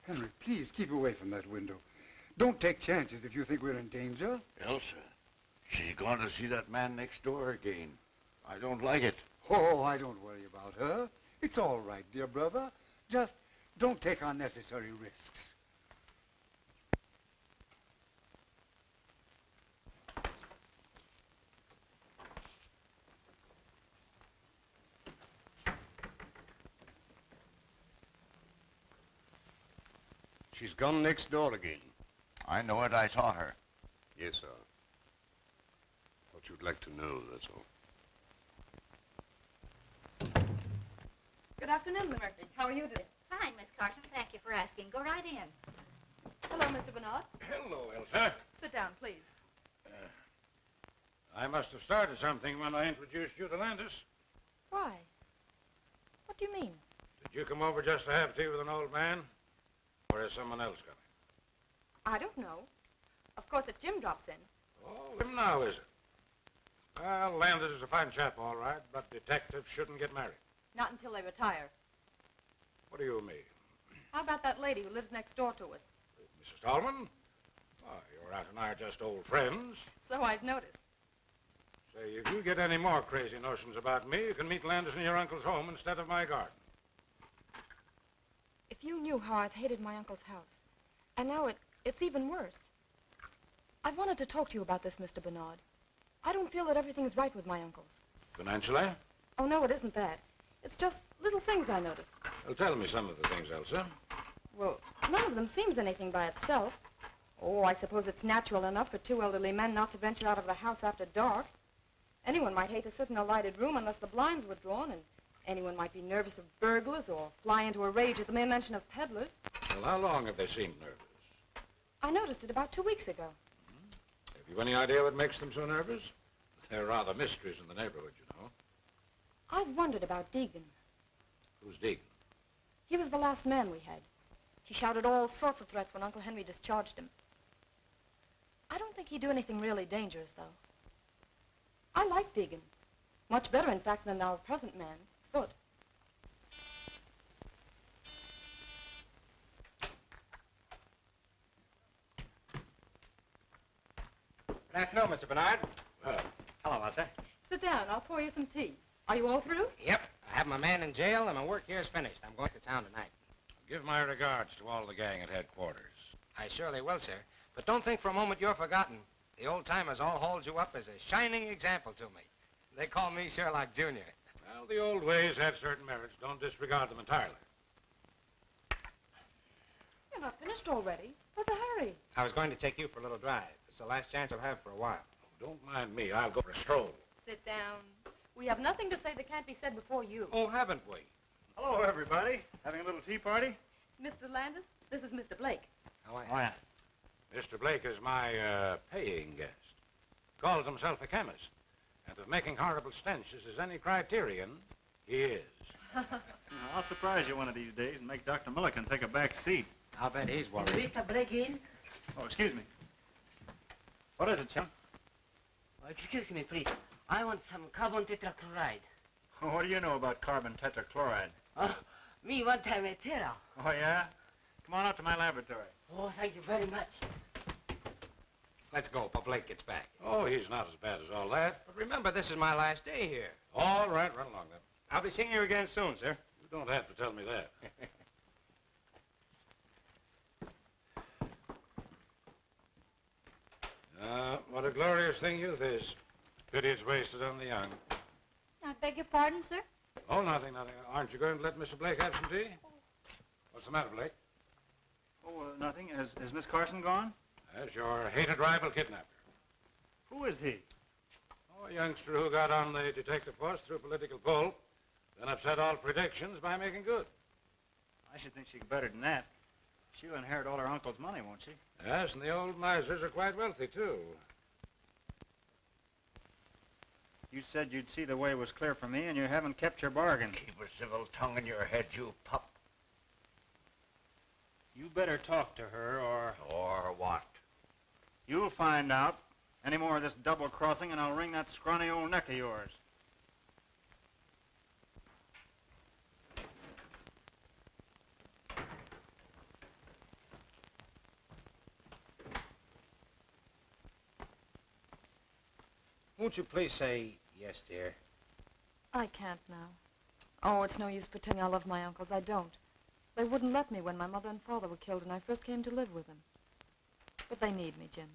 Henry, please keep away from that window. Don't take chances if you think we're in danger. Elsa, she's going to see that man next door again. I don't like it. Oh, I don't worry about her. It's all right, dear brother. Just don't take unnecessary risks. She's gone next door again. I know it. I saw her. Yes, sir. Thought you'd like to know, that's all. Good afternoon, Miss Murphy. How are you today? Fine, Miss Carson. Thank you for asking. Go right in. Hello, Mr. Bernard. Hello, Elsa. Sit down, please. I must have started something when I introduced you to Landis. Why? What do you mean? Did you come over just to have tea with an old man? Or is someone else coming? I don't know. Of course, if Jim drops in. Oh, him now, is it? Well, Landis is a fine chap, all right, but detectives shouldn't get married. Not until they retire. What do you mean? How about that lady who lives next door to us? Mrs. Tallman? Why, your aunt and I are just old friends. So I've noticed. Say, if you get any more crazy notions about me, you can meet Landis in your uncle's home instead of my garden. If you knew how I've hated my uncle's house, and now it's even worse. I've wanted to talk to you about this, Mr. Bernard. I don't feel that everything's right with my uncle's. Financially? Oh, no, it isn't that. It's just little things I notice. Well, tell me some of the things, Elsa. Well, none of them seems anything by itself. Oh, I suppose it's natural enough for two elderly men not to venture out of the house after dark. Anyone might hate to sit in a lighted room unless the blinds were drawn, and anyone might be nervous of burglars or fly into a rage at the mere mention of peddlers. Well, how long have they seemed nervous? I noticed it about 2 weeks ago. Have you any idea what makes them so nervous? They're rather mysteries in the neighborhood, you know. I've wondered about Deegan. Who's Deegan? He was the last man we had. He shouted all sorts of threats when Uncle Henry discharged him. I don't think he'd do anything really dangerous, though. I like Deegan. Much better, in fact, than our present man, Foot. Good afternoon, Mr. Bernard. Hello, Elsa. Sit down. I'll pour you some tea. Are you all through? Yep. I have my man in jail, and my work here is finished. I'm going to town tonight. Give my regards to all the gang at headquarters. I surely will, sir. But don't think for a moment you're forgotten. The old-timers all hold you up as a shining example to me. They call me Sherlock Jr. Well, the old ways have certain merits. Don't disregard them entirely. You're not finished already. What's the hurry? I was going to take you for a little drive. It's the last chance I'll have for a while. Don't mind me. I'll go for a stroll. Sit down. We have nothing to say that can't be said before you. Oh, haven't we? Hello, everybody. Having a little tea party? Mr. Landis, this is Mr. Blake. How are you? Oh, yeah. Mr. Blake is my paying guest. Calls himself a chemist. And if making horrible stenches is any criterion, he is. I'll surprise you one of these days and make Dr. Milliken take a back seat. I'll bet he's worried. Mr. Blake in? Oh, excuse me. What is it, chum? Oh, excuse me, please. I want some carbon tetrachloride. Oh, what do you know about carbon tetrachloride? Oh, me one time a terror. Oh, yeah? Come on out to my laboratory. Oh, thank you very much. Let's go before Blake gets back. Oh, he's not as bad as all that. But remember, this is my last day here. All right, run along then. I'll be seeing you again soon, sir. You don't have to tell me that. What a glorious thing youth is. Pity it's wasted on the young. I beg your pardon, sir? Oh, nothing, nothing. Aren't you going to let Mr. Blake have some tea? What's the matter, Blake? Oh, nothing. Has Miss Carson gone? That's your hated rival kidnapper. Who is he? Oh, a youngster who got on the detective force through political pull, then upset all predictions by making good. I should think she's better than that. She'll inherit all her uncle's money, won't she? Yes, and the old misers are quite wealthy, too. You said you'd see the way was clear for me, and you haven't kept your bargain. Keep a civil tongue in your head, you pup. You better talk to her, or... Or what? You'll find out. Any more of this double-crossing, and I'll wring that scrawny old neck of yours. Won't you please say yes, dear? I can't now. Oh, it's no use pretending I love my uncles. I don't. They wouldn't let me when my mother and father were killed and I first came to live with them. But they need me, Jim.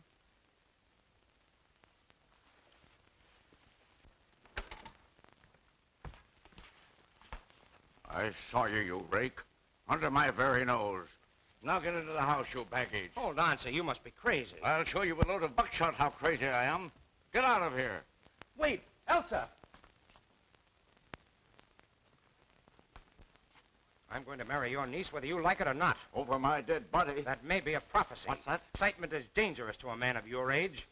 I saw you, you rake. Under my very nose. Now get into the house, you baggage. Hold on, sir. You must be crazy. I'll show you with a load of buckshot how crazy I am. Get out of here. Wait, Elsa! I'm going to marry your niece whether you like it or not. Over my dead body. That may be a prophecy. What's that? Excitement is dangerous to a man of your age.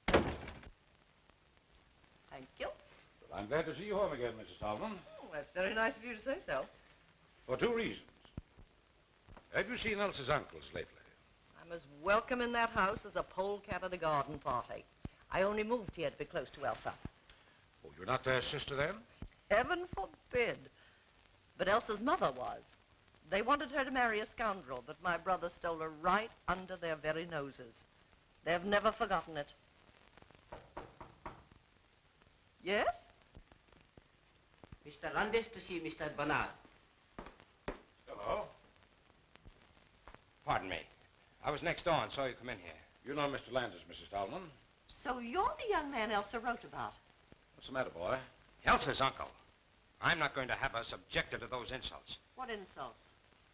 Thank you. Well, I'm glad to see you home again, Mrs. Tolman. Oh, that's very nice of you to say so. For two reasons. Have you seen Elsa's uncles lately? I'm as welcome in that house as a polecat at a garden party. I only moved here to be close to Elsa. Oh, you're not their sister then? Heaven forbid. But Elsa's mother was. They wanted her to marry a scoundrel, but my brother stole her right under their very noses. They've never forgotten it. Yes? Mr. Landis to see Mr. Bernard. Hello. Pardon me. I was next door and saw you come in here. You know Mr. Landis, Mrs. Tolman. So you're the young man Elsa wrote about. What's the matter, boy? Elsa's uncle. I'm not going to have her subjected to those insults. What insults?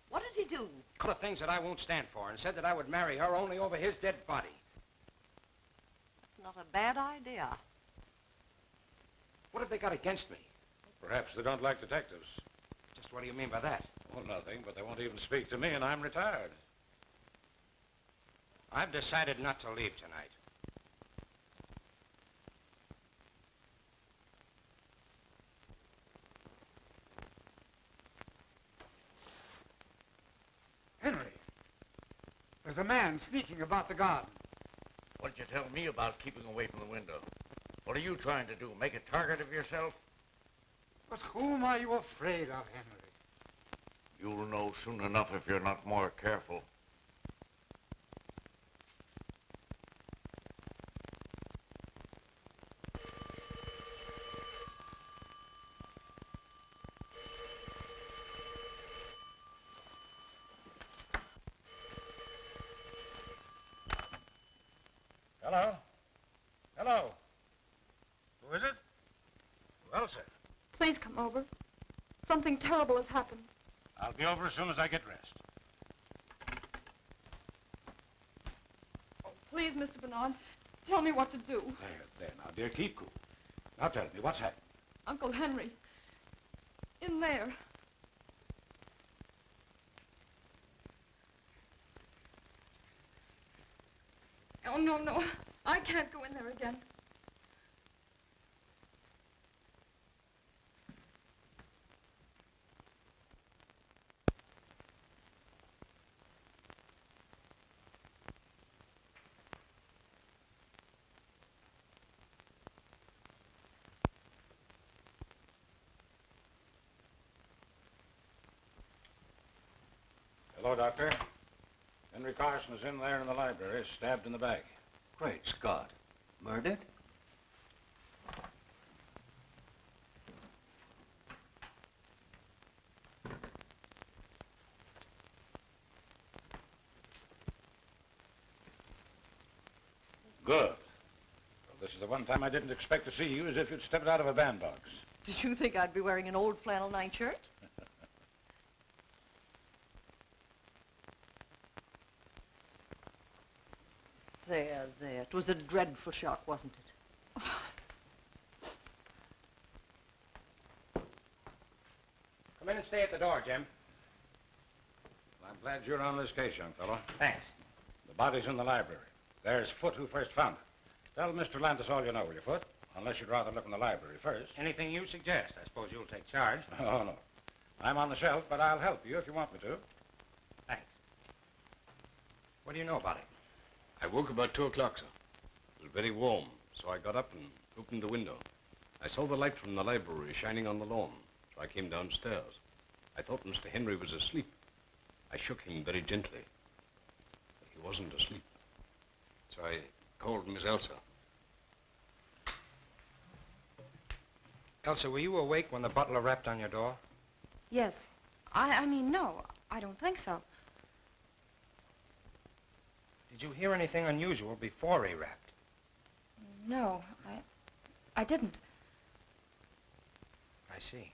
What did he do? All the things that I won't stand for, and said that I would marry her only over his dead body. It's not a bad idea. What have they got against me? Perhaps they don't like detectives. Just what do you mean by that? Well, nothing, but they won't even speak to me, and I'm retired. I've decided not to leave tonight. Henry, there's a man sneaking about the garden. What'd you tell me about keeping away from the window? What are you trying to do, make a target of yourself? But whom are you afraid of, Henry? You'll know soon enough if you're not more careful. Hello? Hello? Who is it? Well, sir. Please come over. Something terrible has happened. I'll be over as soon as I get dressed. Oh, please, Mr. Bernard, tell me what to do. There, now, dear, keep cool. Now tell me, what's happened? Uncle Henry. In there. Oh, no, no. I can't go in there again. Hello, Doctor. Henry Carson is in there in the library, stabbed in the back. Great Scott. Murdered? Good. Well, this is the one time I didn't expect to see you as if you'd stepped out of a bandbox. Did you think I'd be wearing an old flannel nightshirt? There, there. It was a dreadful shock, wasn't it? Come in and stay at the door, Jim. Well, I'm glad you're on this case, young fellow. Thanks. The body's in the library. There's Foote who first found it. Tell Mr. Landis all you know, will you, Foote? Unless you'd rather look in the library first. Anything you suggest. I suppose you'll take charge. Oh, no. I'm on the shelf, but I'll help you if you want me to. Thanks. What do you know about it? I woke about 2 o'clock, sir. It was very warm, so I got up and opened the window. I saw the light from the library shining on the lawn, so I came downstairs. I thought Mr. Henry was asleep. I shook him very gently, but he wasn't asleep. I called Miss Elsa. Elsa, were you awake when the butler rapped on your door? Yes. I mean, no, I don't think so. Did you hear anything unusual before he rapped? No, I didn't. I see.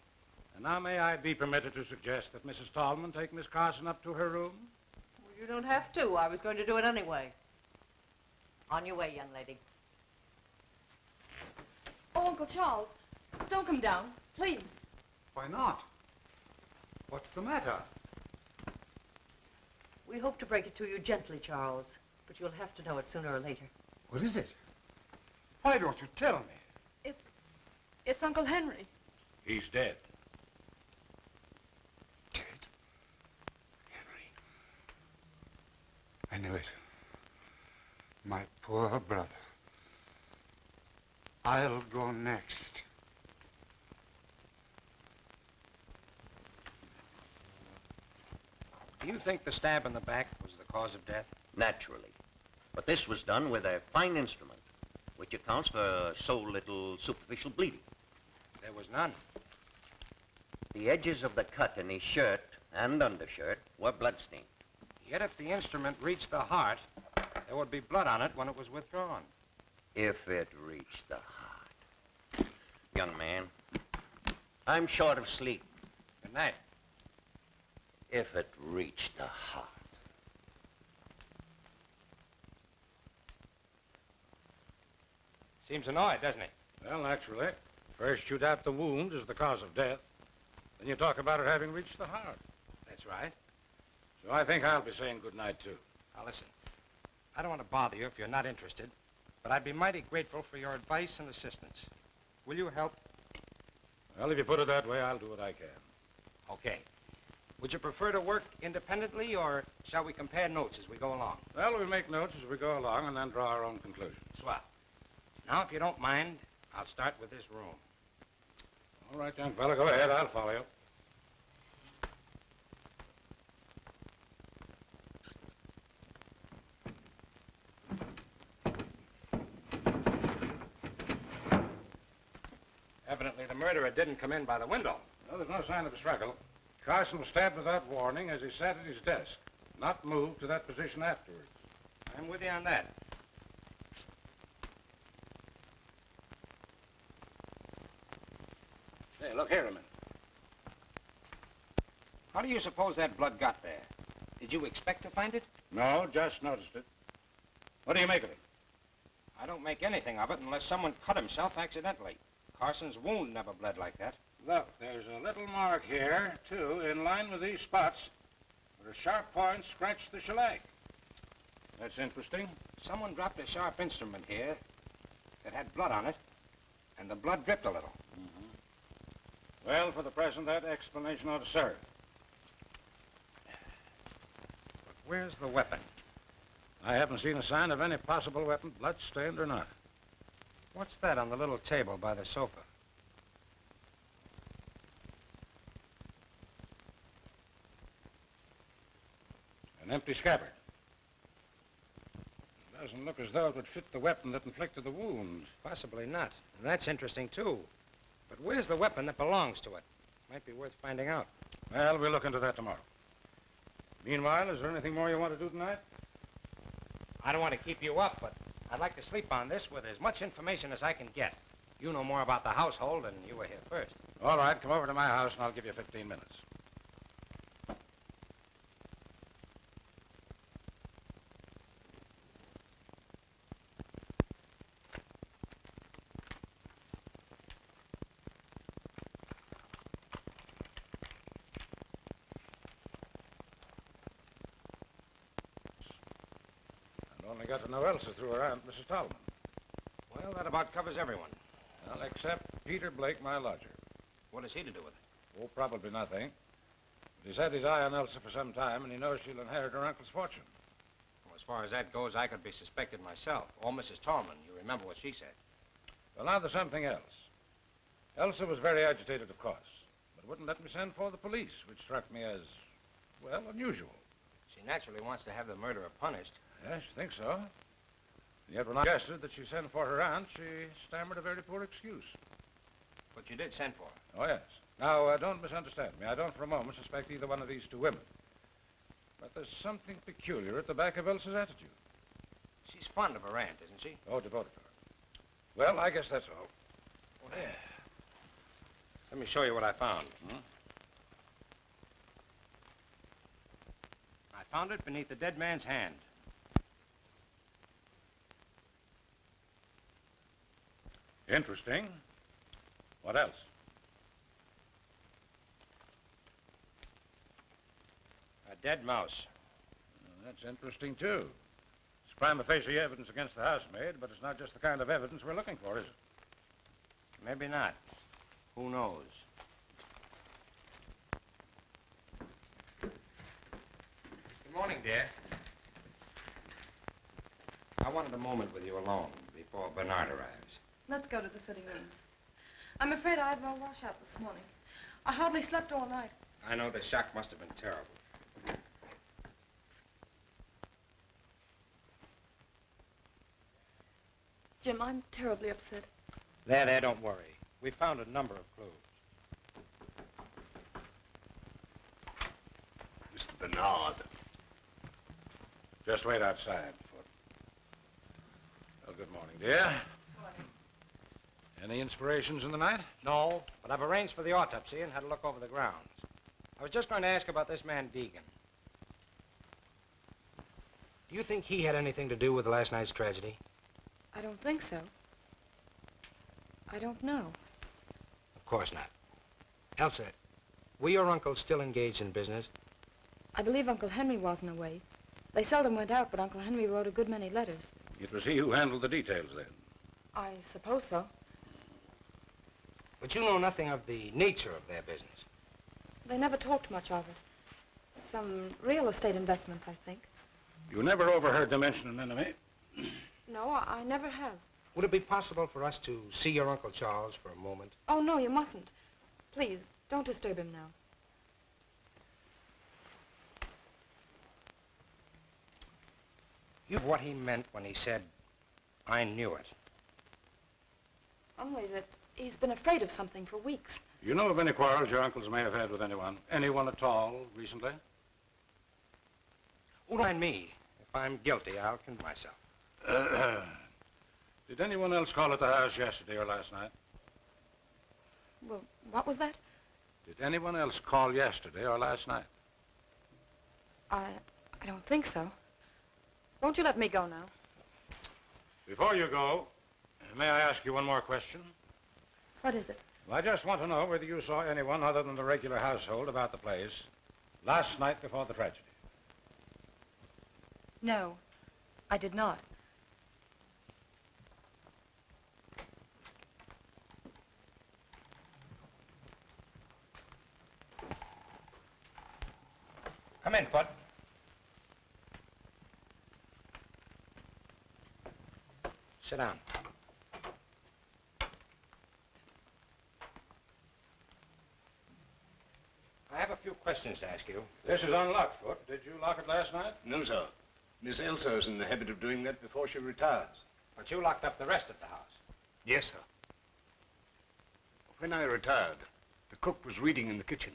And now may I be permitted to suggest that Mrs. Tallman take Miss Carson up to her room? Well, you don't have to. I was going to do it anyway. On your way, young lady. Oh, Uncle Charles, don't come down, please. Why not? What's the matter? We hope to break it to you gently, Charles, but you'll have to know it sooner or later. What is it? Why don't you tell me? It's Uncle Henry. He's dead. Dead? Henry. I knew it. My poor brother. I'll go next. Do you think the stab in the back was the cause of death? Naturally. But this was done with a fine instrument, which accounts for so little superficial bleeding. There was none. The edges of the cut in his shirt and undershirt were bloodstained. Yet if the instrument reached the heart, there would be blood on it when it was withdrawn. If it reached the heart. Young man, I'm short of sleep. Good night. If it reached the heart. Seems annoyed, doesn't he? Well, naturally. First you doubt the wound as the cause of death. Then you talk about it having reached the heart. That's right. So I think I'll be saying good night, too. Now, listen. I don't want to bother you if you're not interested, but I'd be mighty grateful for your advice and assistance. Will you help? Well, if you put it that way, I'll do what I can. Okay. Would you prefer to work independently, or shall we compare notes as we go along? Well, we'll make notes as we go along and then draw our own conclusions. Swell. Now, if you don't mind, I'll start with this room. All right, young fella, go ahead. I'll follow you. Evidently, the murderer didn't come in by the window. Well, there's no sign of a struggle. Carson was stabbed without warning as he sat at his desk, not moved to that position afterwards. I'm with you on that. Hey, look here a minute. How do you suppose that blood got there? Did you expect to find it? No, just noticed it. What do you make of it? I don't make anything of it unless someone cut himself accidentally. Carson's wound never bled like that. Look, there's a little mark here, too, in line with these spots, where a sharp point scratched the shellac. That's interesting. Someone dropped a sharp instrument here that had blood on it, and the blood dripped a little. Mm-hmm. Well, for the present, that explanation ought to serve. But where's the weapon? I haven't seen a sign of any possible weapon, blood-stained or not. What's that on the little table by the sofa? An empty scabbard. Doesn't look as though it would fit the weapon that inflicted the wound. Possibly not. And that's interesting, too. But where's the weapon that belongs to it? Might be worth finding out. Well, we'll look into that tomorrow. Meanwhile, is there anything more you want to do tonight? I don't want to keep you up, but I'd like to sleep on this with as much information as I can get. You know more about the household, and you were here first. All right, come over to my house, and I'll give you 15 minutes. Only got to know Elsa through her aunt, Mrs. Tallman. Well, that about covers everyone. Well, except Peter Blake, my lodger. What has he to do with it? Oh, probably nothing. But he's had his eye on Elsa for some time, and he knows she'll inherit her uncle's fortune. Well, as far as that goes, I could be suspected myself. Or Mrs. Tallman. You remember what she said. Well, now there's something else. Elsa was very agitated, of course, but wouldn't let me send for the police, which struck me as, well, unusual. She naturally wants to have the murderer punished. Yes, you think so? Yet when I suggested that she send for her aunt, she stammered a very poor excuse. But you did send for her. Oh, yes. Now, don't misunderstand me. I don't for a moment suspect either one of these two women. But there's something peculiar at the back of Elsa's attitude. She's fond of her aunt, isn't she? Oh, devoted to her. Well, I guess that's all. Oh, there. Let me show you what I found. I found it beneath the dead man's hand. Interesting. What else? A dead mouse. Well, that's interesting, too. It's prima facie evidence against the housemaid, but it's not just the kind of evidence we're looking for, is it? Maybe not. Who knows? Good morning, dear. I wanted a moment with you alone before Bernard arrives. Let's go to the sitting room. I'm afraid I had no washout this morning. I hardly slept all night. I know the shock must have been terrible. Jim, I'm terribly upset. There, don't worry. We found a number of clues. Mr. Bernard. Just wait outside. Well, good morning, dear. Morning. Any inspirations in the night? No, but I've arranged for the autopsy and had a look over the grounds. I was just going to ask about this man, Deegan. Do you think he had anything to do with last night's tragedy? I don't think so. I don't know. Of course not. Elsa, were your uncles still engaged in business? I believe Uncle Henry wasn't away. They seldom went out, but Uncle Henry wrote a good many letters. It was he who handled the details, then. I suppose so. But you know nothing of the nature of their business. They never talked much of it. Some real estate investments, I think. You never overheard them mention an enemy? No, I never have. Would it be possible for us to see your Uncle Charles for a moment? Oh, no, you mustn't. Please, don't disturb him now. You know what he meant when he said, I knew it. Only that he's been afraid of something for weeks. You know of any quarrels your uncles may have had with anyone? Anyone at all, recently? Who mind me? If I'm guilty, I'll condemn myself. Did anyone else call at the house yesterday or last night? Well, what was that? Did anyone else call yesterday or last night? I don't think so. Won't you let me go now? Before you go, may I ask you one more question? What is it? Well, I just want to know whether you saw anyone other than the regular household about the place last night before the tragedy. No, I did not. Come in, Foot. Sit down. I have a few questions to ask you. This is unlocked, Foot. Did you lock it last night? No, sir. Miss Elsa is in the habit of doing that before she retires. But you locked up the rest of the house. Yes, sir. When I retired, the cook was reading in the kitchen.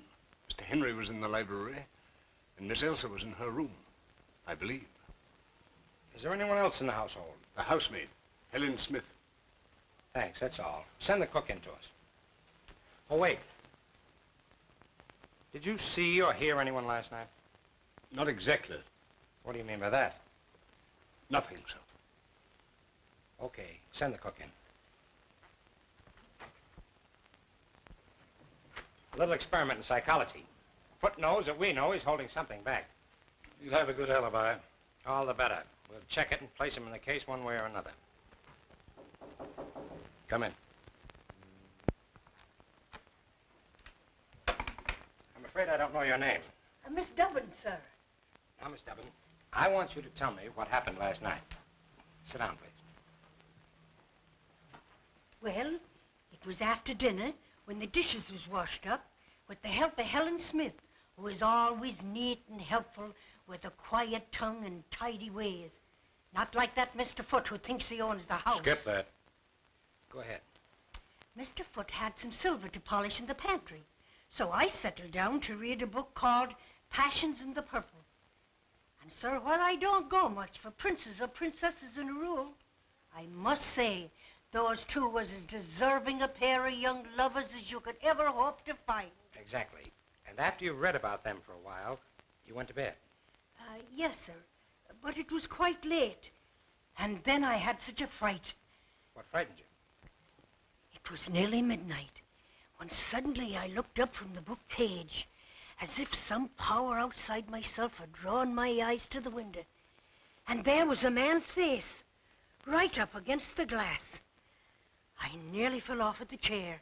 Mr. Henry was in the library, and Miss Elsa was in her room, I believe. Is there anyone else in the household? The housemaid, Helen Smith. Thanks, that's all. Send the cook in to us. Oh, wait. Did you see or hear anyone last night? Not exactly. What do you mean by that? Nothing, sir. Okay, send the cook in. A little experiment in psychology. Foot knows that we know he's holding something back. You'll have a good alibi. All the better. We'll check it and place him in the case one way or another. Come in. I'm afraid I don't know your name. Miss Dubbin, sir. Now, Miss Dubbin, I want you to tell me what happened last night. Sit down, please. Well, it was after dinner when the dishes was washed up with the help of Helen Smith, who is always neat and helpful with a quiet tongue and tidy ways. Not like that Mr. Foote who thinks he owns the house. Skip that. Go ahead. Mr. Foote had some silver to polish in the pantry, so I settled down to read a book called Passions in the Purple. And, sir, while I don't go much for princes or princesses in a rule, I must say those two was as deserving a pair of young lovers as you could ever hope to find. Exactly. And after you read about them for a while, you went to bed. Yes, sir, but it was quite late. And then I had such a fright. What frightened you? It was nearly midnight when suddenly I looked up from the book page as if some power outside myself had drawn my eyes to the window. And there was a man's face, right up against the glass. I nearly fell off at the chair,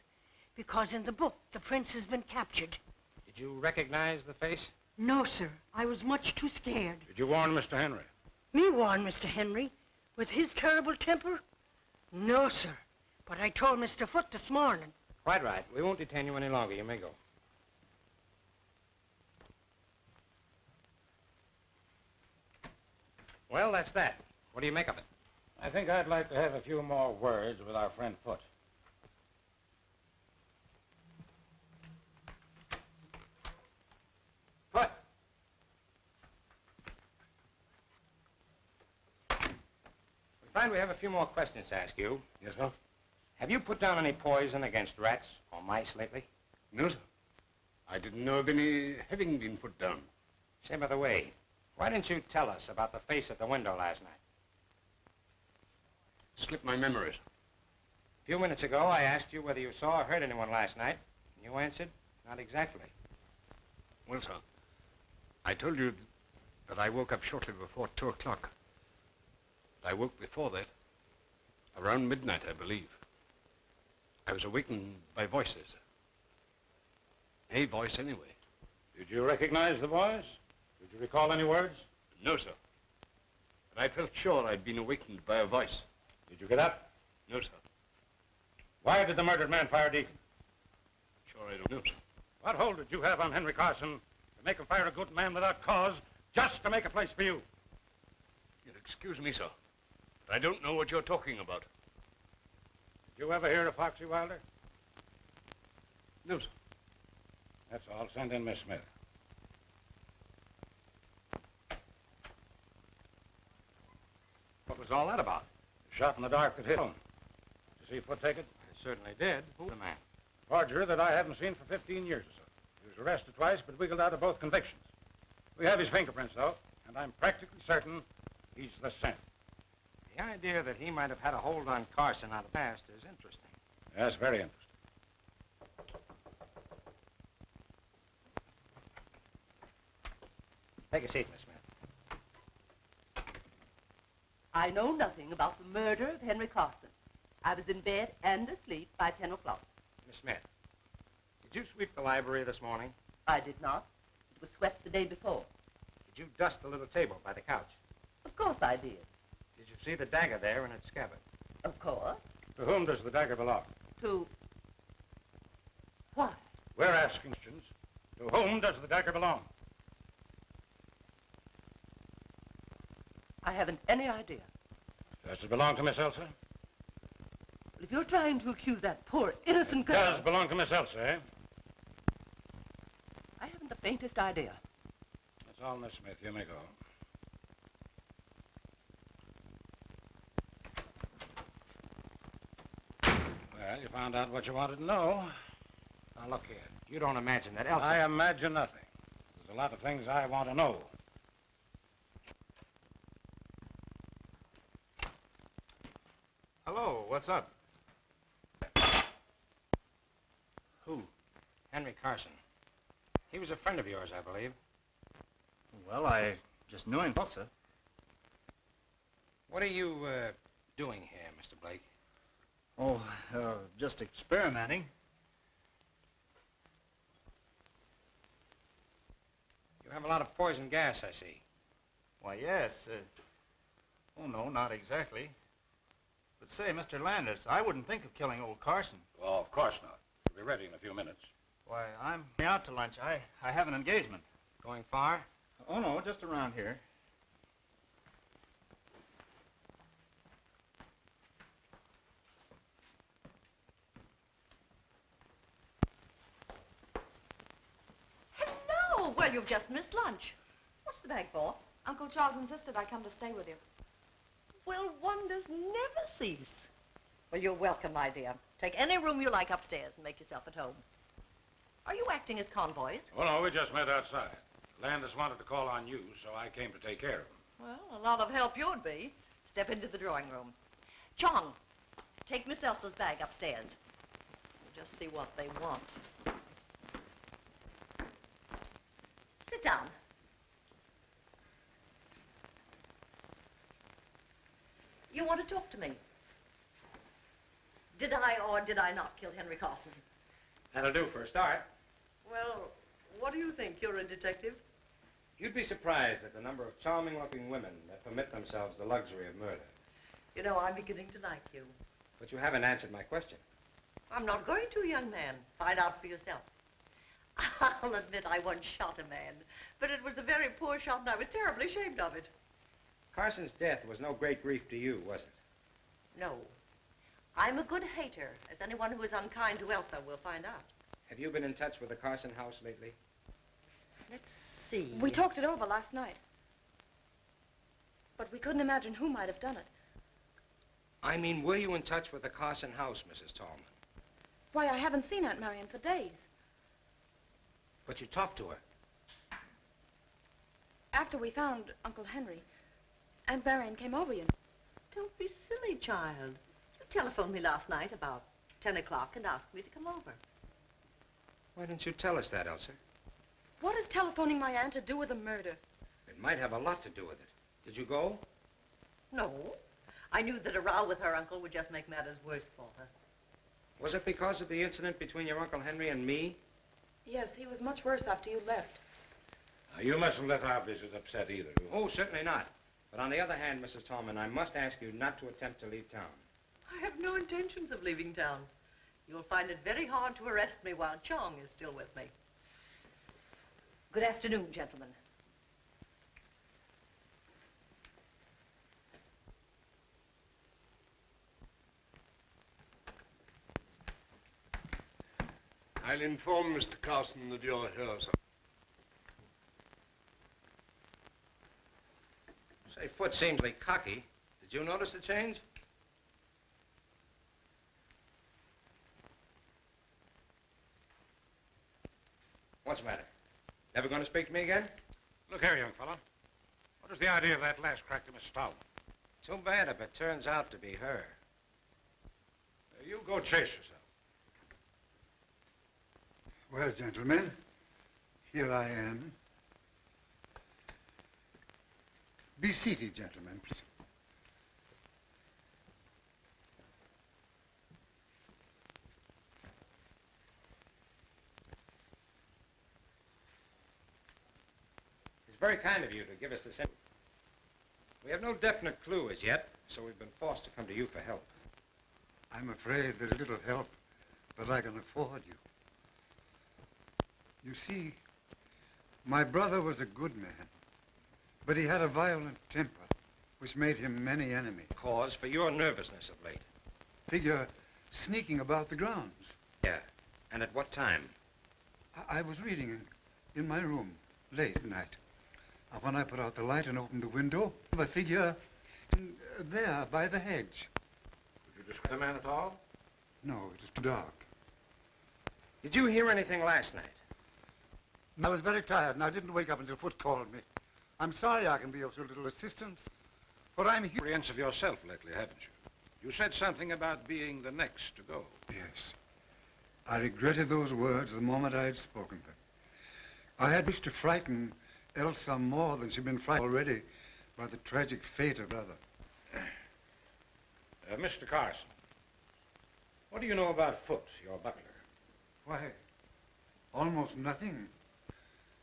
because in the book the prince has been captured. Did you recognize the face? No, sir. I was much too scared. Did you warn Mr. Henry? Me warn Mr. Henry? With his terrible temper? No, sir. But I told Mr. Foote this morning. Quite right. We won't detain you any longer. You may go. Well, that's that. What do you make of it? I think I'd like to have a few more words with our friend Foote. Foote. We find we have a few more questions to ask you. Yes, sir? Have you put down any poison against rats or mice lately? No, sir. I didn't know of any having been put down. Say, by the way, why didn't you tell us about the face at the window last night? Slipped my memories. A few minutes ago, I asked you whether you saw or heard anyone last night. You answered, not exactly. Well, sir, I told you that I woke up shortly before 2 o'clock. I woke before that, around midnight, I believe. I was awakened by voices. A voice, anyway. Did you recognize the voice? Did you recall any words? No, sir. But I felt sure I'd been awakened by a voice. Did you get up? No, sir. Why did the murdered man fire Deacon? Sure I don't know, sir. What hold did you have on Henry Carson to make him fire a good man without cause, just to make a place for you? You'll excuse me, sir, but I don't know what you're talking about. Did you ever hear of Foxy Wilder? No, sir. That's all. Send in Miss Smith. What was all that about? The shot in the dark that hit him. Did you see Foote take it? I certainly did. Who's the man? Forger that I haven't seen for 15 years or so. He was arrested twice, but wiggled out of both convictions. We have his fingerprints, though, and I'm practically certain he's the same. The idea that he might have had a hold on Carson out of the past is interesting. Yes, very interesting. Take a seat, Miss Smith. I know nothing about the murder of Henry Carson. I was in bed and asleep by 10 o'clock. Miss Smith, did you sweep the library this morning? I did not. It was swept the day before. Did you dust the little table by the couch? Of course I did. Did you see the dagger there in its scabbard? Of course. To whom does the dagger belong? To... Why? We're asking questions. To whom does the dagger belong? I haven't any idea. Does it belong to Miss Elsa? But if you're trying to accuse that poor innocent girl... Does belong to Miss Elsa, eh? I haven't the faintest idea. That's all, Miss Smith. You may go. Well, you found out what you wanted to know. Now, look here. You don't imagine that Elsa... I imagine nothing. There's a lot of things I want to know. Hello, what's up? Who? Henry Carson. He was a friend of yours, I believe. Well, I just knew him, sir. What are you, doing here, Mr. Blake? Oh, just experimenting. You have a lot of poison gas, I see. Why, yes. Oh, no, not exactly. But say, Mr. Landis, I wouldn't think of killing old Carson. Well, of course not. We'll be ready in a few minutes. Why, I'm out to lunch. I have an engagement. Going far? Oh, no, just around here. Well, you've just missed lunch. What's the bag for? Uncle Charles insisted I come to stay with you. Well, wonders never cease. Well, you're welcome, my dear. Take any room you like upstairs and make yourself at home. Are you acting as convoys? Oh, no, we just met outside. Landis wanted to call on you, so I came to take care of him. Well, a lot of help you'd be. Step into the drawing room. John, take Miss Elsa's bag upstairs. We'll just see what they want. Sit down. You want to talk to me? Did I or did I not kill Henry Carson? That'll do for a start. Well, what do you think? You're a detective? You'd be surprised at the number of charming-looking women that permit themselves the luxury of murder. You know, I'm beginning to like you. But you haven't answered my question. I'm not going to, young man. Find out for yourself. I'll admit I once shot a man, but it was a very poor shot and I was terribly ashamed of it. Carson's death was no great grief to you, was it? No. I'm a good hater, as anyone who is unkind to Elsa will find out. Have you been in touch with the Carson house lately? Let's see. We talked it over last night. But we couldn't imagine who might have done it. I mean, were you in touch with the Carson house, Mrs. Tallman? Why, I haven't seen Aunt Marion for days. But you talked to her. After we found Uncle Henry, Aunt Marion came over, you know. Don't be silly, child. You telephoned me last night about 10 o'clock and asked me to come over. Why didn't you tell us that, Elsa? What has telephoning my aunt to do with the murder? It might have a lot to do with it. Did you go? No. I knew that a row with her uncle would just make matters worse for her. Was it because of the incident between your Uncle Henry and me? Yes, he was much worse after you left. Now, you mustn't let our visit upset either. Oh, certainly not. But on the other hand, Mrs. Tallman, I must ask you not to attempt to leave town. I have no intentions of leaving town. You'll find it very hard to arrest me while Chong is still with me. Good afternoon, gentlemen. I'll inform Mr. Carson that you're here, sir. Say, Foot seems like cocky. Did you notice the change? What's the matter? Never going to speak to me again? Look here, young fella. What is the idea of that last crack to Miss Stout? Too bad if it turns out to be her. You go chase yourself. Well, gentlemen, here I am. Be seated, gentlemen, please. It's very kind of you to give us this info. We have no definite clue as yet, so we've been forced to come to you for help. I'm afraid there's little help that I can afford you. You see, my brother was a good man, but he had a violent temper, which made him many enemies. Cause for your nervousness of late. Figure sneaking about the grounds. Yeah. And at what time? I was reading in my room late at night. When I put out the light and opened the window, I figure there by the hedge. Did you discover the man at all? No, it was too dark. Did you hear anything last night? I was very tired, and I didn't wake up until Foot called me. I'm sorry I can be of so little assistance, but I'm here. Apprehensive yourself lately, haven't you? You said something about being the next to go. Yes. I regretted those words the moment I had spoken them. I had wished to frighten Elsa more than she'd been frightened already by the tragic fate of other. Mr. Carson, what do you know about Foot, your butler? Why, almost nothing.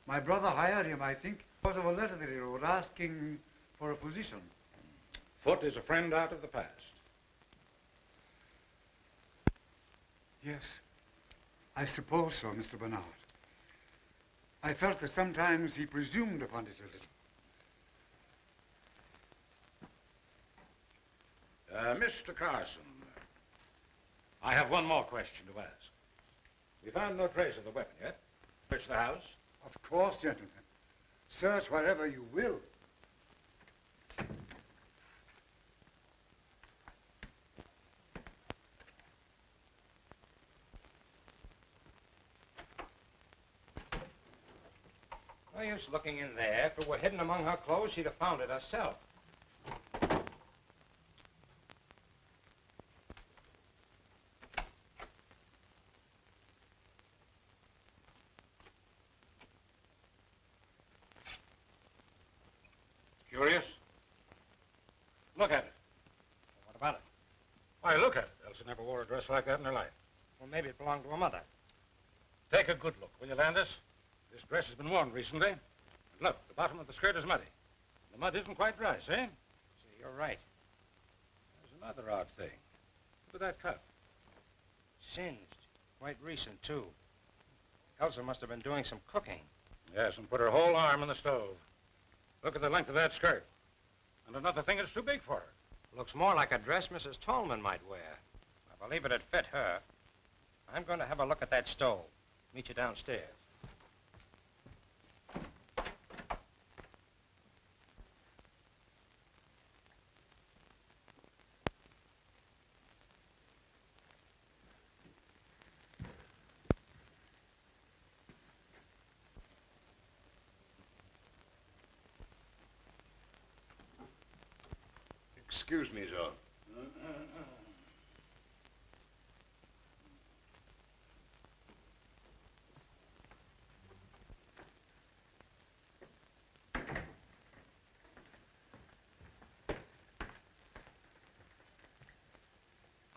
My brother hired him, I think, because of a letter that he wrote asking for a position. Foot is a friend out of the past. Yes, I suppose so, Mr. Bernard. I felt that sometimes he presumed upon it a little. Mr. Carson, I have one more question to ask. We found no trace of the weapon yet. Search the house? Of course, gentlemen. Search wherever you will. No use looking in there. If it were hidden among her clothes, she'd have found it herself. Curious? Look at it. What about it? Why, look at it. Elsa never wore a dress like that in her life. Well, maybe it belonged to her mother. Take a good look, will you, Landis? This dress has been worn recently. And look, the bottom of the skirt is muddy. The mud isn't quite dry, see? See, you're right. There's another odd thing. Look at that cut. Singed. Quite recent, too. Elsa must have been doing some cooking. Yes, and put her whole arm in the stove. Look at the length of that skirt. And another thing is too big for her. Looks more like a dress Mrs. Tolman might wear. I believe it'd fit her. I'm going to have a look at that stove. Meet you downstairs. Excuse me, sir.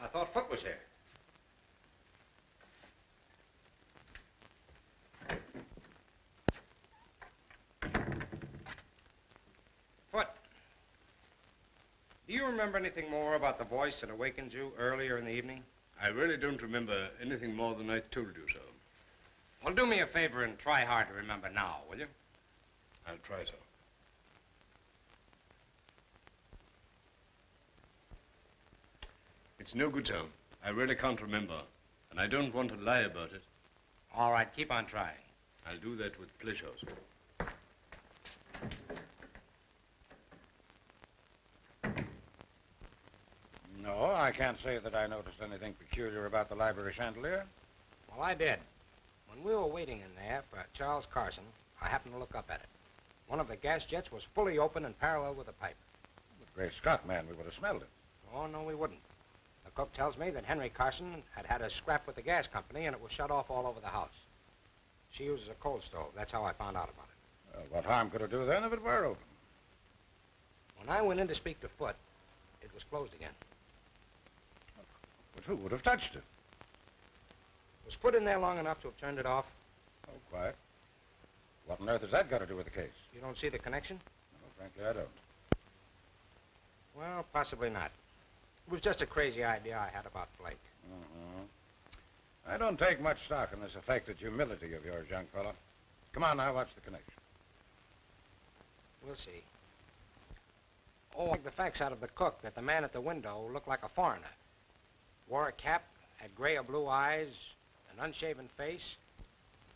I thought Foot was here. Foot, do you remember anything more about the voice that awakened you earlier in the evening? I really don't remember anything more than I told you, sir. Well, do me a favor and try hard to remember now, will you? I'll try, sir. It's no good, sir. I really can't remember, and I don't want to lie about it. All right, keep on trying. I'll do that with pleasure, sir. No, I can't say that I noticed anything peculiar about the library chandelier. Well, I did. When we were waiting in there for Charles Carson, I happened to look up at it. One of the gas jets was fully open and parallel with the pipe. Great Scott, man, we would have smelled it. Oh, no, we wouldn't. The cook tells me that Henry Carson had had a scrap with the gas company and it was shut off all over the house. She uses a coal stove. That's how I found out about it. Well, what harm could it do then if it were open? When I went in to speak to Foot, it was closed again. But who would have touched it? Was Foot in there long enough to have turned it off? Oh, quiet. What on earth has that got to do with the case? You don't see the connection? No, frankly, I don't. Well, possibly not. It was just a crazy idea I had about Blake. I don't take much stock in this affected humility of yours, young fella. Come on now, watch the connection. We'll see. Oh, I think the facts out of the cook that the man at the window looked like a foreigner. Wore a cap, had gray or blue eyes, an unshaven face,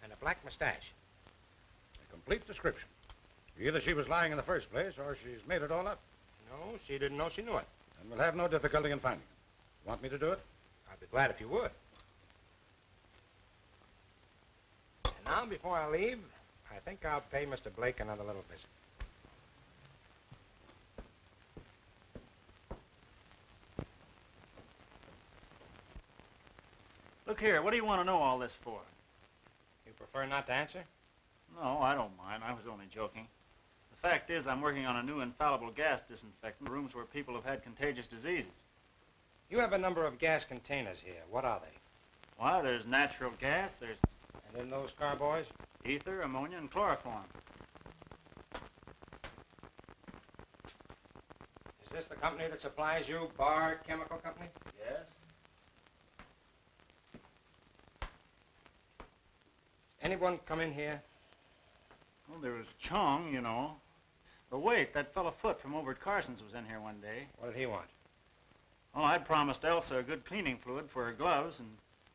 and a black mustache. A complete description. Either she was lying in the first place, or she's made it all up. No, she didn't know she knew it. And we'll have no difficulty in finding it. Want me to do it? I'd be glad if you would. And now, before I leave, I think I'll pay Mr. Blake another little visit. Look here, what do you want to know all this for? You prefer not to answer? No, I don't mind. I was only joking. The fact is, I'm working on a new infallible gas disinfectant for rooms where people have had contagious diseases. You have a number of gas containers here. What are they? Why, there's natural gas, there's And in those carboys? ether, ammonia, and chloroform. Is this the company that supplies you, Bard Chemical Company? Yes? Anyone come in here? Well, there was Chong, you know. But wait, that fellow Foot from over at Carson's was in here one day. What did he want? Oh, I'd promised Elsa a good cleaning fluid for her gloves, and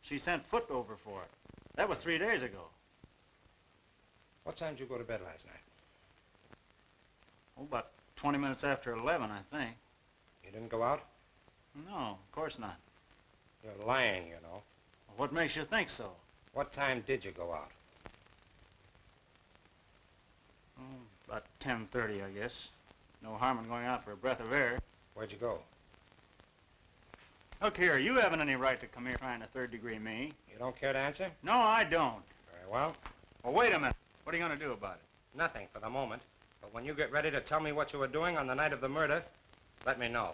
she sent Foot over for it. That was 3 days ago. What time did you go to bed last night? Oh, about 20 minutes after 11, I think. You didn't go out? No, of course not. You're lying, you know. What makes you think so? What time did you go out? Oh, about 10:30, I guess. No harm in going out for a breath of air. Where'd you go? Look here, you haven't any right to come here trying to third-degree me. You don't care to answer? No, I don't. Very well. Well, wait a minute. What are you going to do about it? Nothing for the moment. But when you get ready to tell me what you were doing on the night of the murder, let me know.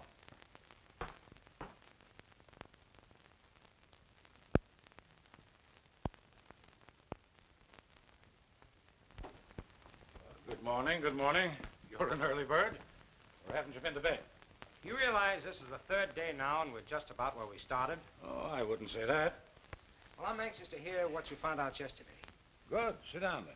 Good morning, good morning. You're an early bird. Or haven't you been to bed? You realize this is the third day now and we're just about where we started? Oh, I wouldn't say that. Well, I'm anxious to hear what you found out yesterday. Good. Sit down, then.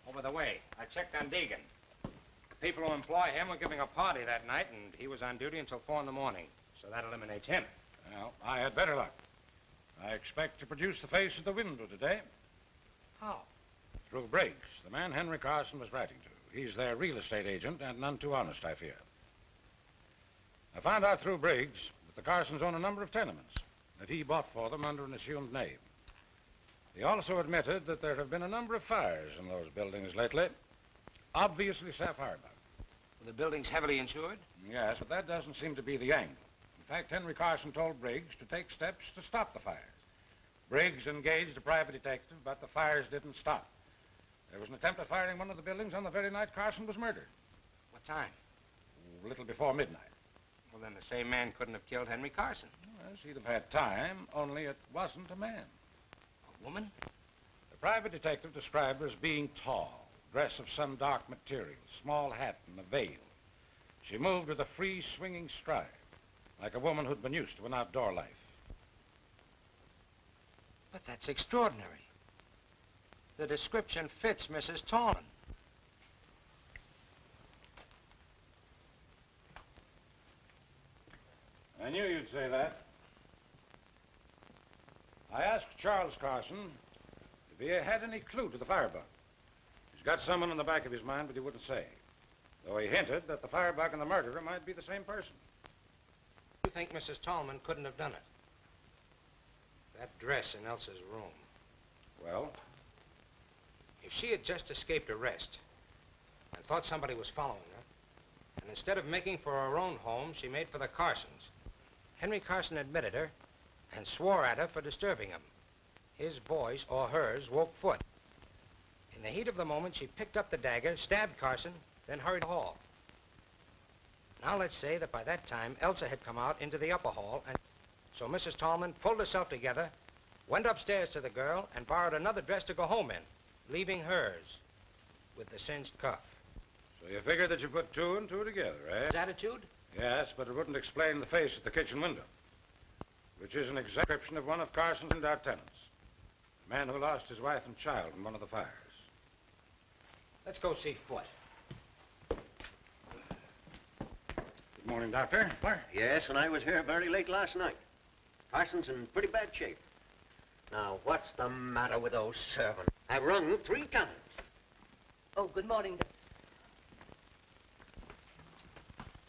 Oh, by the way, I checked on Deegan. The people who employ him were giving a party that night, and he was on duty until 4 in the morning. So that eliminates him. Well, I had better luck. I expect to produce the face at the window today. How? Through Briggs, the man Henry Carson was writing to. He's their real estate agent, and none too honest, I fear. I found out through Briggs that the Carsons own a number of tenements that he bought for them under an assumed name. He also admitted that there have been a number of fires in those buildings lately. Obviously, firebug. Were the buildings heavily insured? Yes, but that doesn't seem to be the angle. In fact, Henry Carson told Briggs to take steps to stop the fires. Briggs engaged a private detective, but the fires didn't stop. There was an attempt at firing one of the buildings on the very night Carson was murdered. What time? A little before midnight. Well, then the same man couldn't have killed Henry Carson. Yes, he'd have had time, only it wasn't a man. A woman? The private detective described her as being tall, dress of some dark material, small hat and a veil. She moved with a free, swinging stride, like a woman who'd been used to an outdoor life. But that's extraordinary. The description fits Mrs. Tallman. I knew you'd say that. I asked Charles Carson if he had any clue to the firebug. He's got someone in the back of his mind, but he wouldn't say. Though he hinted that the firebug and the murderer might be the same person. You think Mrs. Tallman couldn't have done it? That dress in Elsa's room. Well? If she had just escaped arrest and thought somebody was following her, and instead of making for her own home, she made for the Carsons, Henry Carson admitted her and swore at her for disturbing him. His voice, or hers, woke Foot. In the heat of the moment, she picked up the dagger, stabbed Carson, then hurried to the hall. Now let's say that by that time, Elsa had come out into the upper hall, and so Mrs. Tallman pulled herself together, went upstairs to the girl, and borrowed another dress to go home in, leaving hers with the cinched cuff. So you figured that you put two and two together, eh? His attitude? Yes, but it wouldn't explain the face at the kitchen window, which is an exact description of one of Carson's turned-out tenants. A man who lost his wife and child in one of the fires. Let's go see Foot. Good morning, Doctor. Yes, and I was here very late last night. Carson's in pretty bad shape. Now, what's the matter with those servants? I've rung 3 times. Oh, good morning.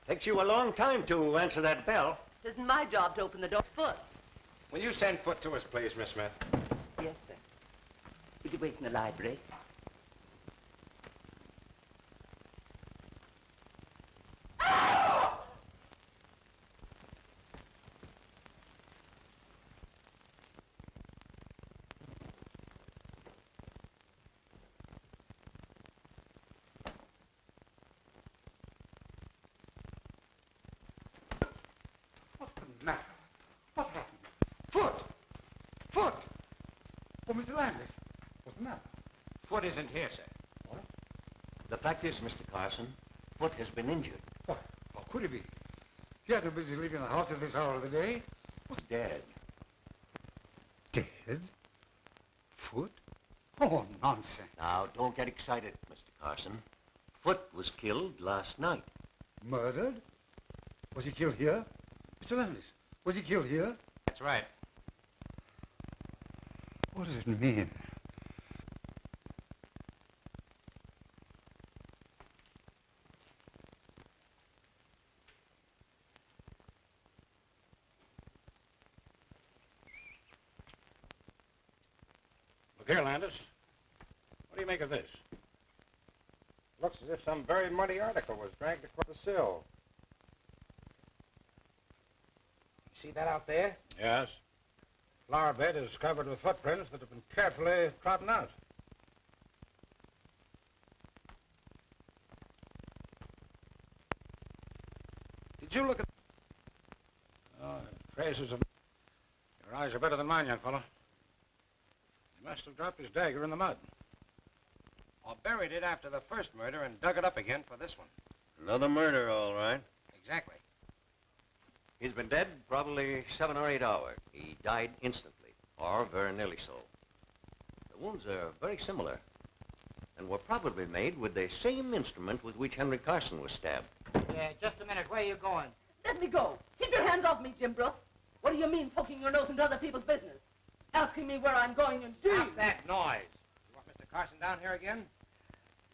Takes you a long time to answer that bell. It isn't my job to open the door. It's Foot's. Will you send Foot to us, please, Miss Smith? Yes, sir. Will you wait in the library? What's the matter? What happened? Foot! Foot! Oh, Mr. Landis, what's the matter? Foot isn't here, sir. What? The fact is, Mr. Carson, Foot has been injured. What? How could he be? He had no business leaving the house at this hour of the day. He's dead. Dead? Foot? Oh, nonsense. Now, don't get excited, Mr. Carson. Foot was killed last night. Murdered? Was he killed here? Mr. Landis, was he killed here? That's right. What does it mean? Look here, Landis. What do you make of this? Looks as if some very muddy article was dragged across the sill. You see that out there? Yes. Flower bed is covered with footprints that have been carefully trodden out. Did you look at... Oh, traces of... Your eyes are better than mine, young fellow. He must have dropped his dagger in the mud. Or buried it after the first murder and dug it up again for this one. Another murder, all right. Exactly. He's been dead probably 7 or 8 hours. He died instantly, or very nearly so. The wounds are very similar, and were probably made with the same instrument with which Henry Carson was stabbed. Yeah, just a minute. Where are you going? Let me go. Keep your hands off me, Jim Brooks. What do you mean, poking your nose into other people's business? Asking me where I'm going and doing. Stop that noise. You want Mr. Carson down here again?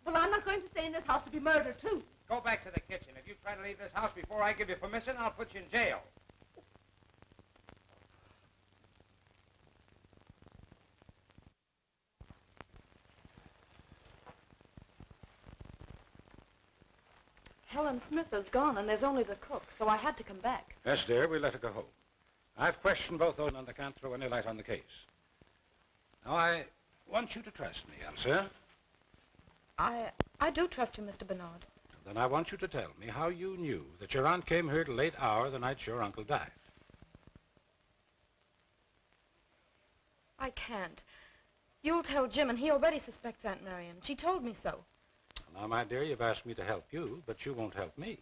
Well, I'm not going to stay in this house to be murdered, too. Go back to the kitchen. If you try to leave this house before I give you permission, I'll put you in jail. Helen Smith is gone, and there's only the cook, so I had to come back. Yes, dear, we let her go home. I've questioned both those, and they can't throw any light on the case. Now, I want you to trust me, Elsa. I do trust you, Mr. Bernard. Then I want you to tell me how you knew that your aunt came here at a late hour the night your uncle died. I can't. You'll tell Jim, and he already suspects Aunt Marion. She told me so. Now, my dear, you've asked me to help you, but you won't help me.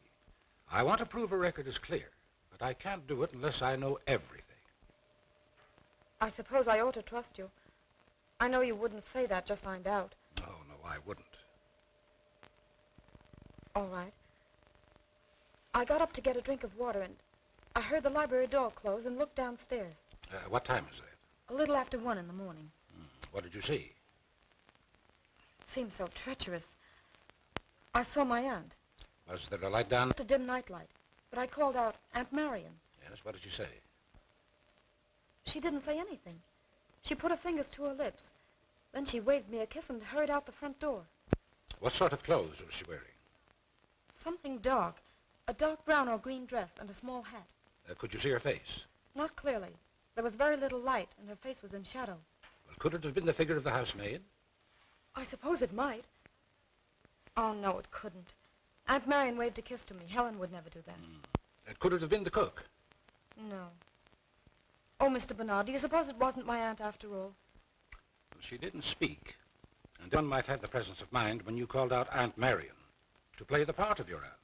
I want to prove her record is clear, but I can't do it unless I know everything. I suppose I ought to trust you. I know you wouldn't say that, just find out. No, I wouldn't. All right. I got up to get a drink of water, and I heard the library door close and looked downstairs. What time is it? A little after 1 in the morning. What did you see? It seemed so treacherous. I saw my aunt. Was there a light down? Just a dim nightlight. But I called out, Aunt Marion. Yes, what did she say? She didn't say anything. She put her fingers to her lips. Then she waved me a kiss and hurried out the front door. What sort of clothes was she wearing? Something dark. A dark brown or green dress and a small hat. Could you see her face? Not clearly. There was very little light, and her face was in shadow. Well, could it have been the figure of the housemaid? I suppose it might. Oh, no, it couldn't. Aunt Marion waved a kiss to me. Helen would never do that. Could it have been the cook? No. Oh, Mr. Bernard, do you suppose it wasn't my aunt after all? Well, she didn't speak. And one might have the presence of mind when you called out Aunt Marion to play the part of your aunt.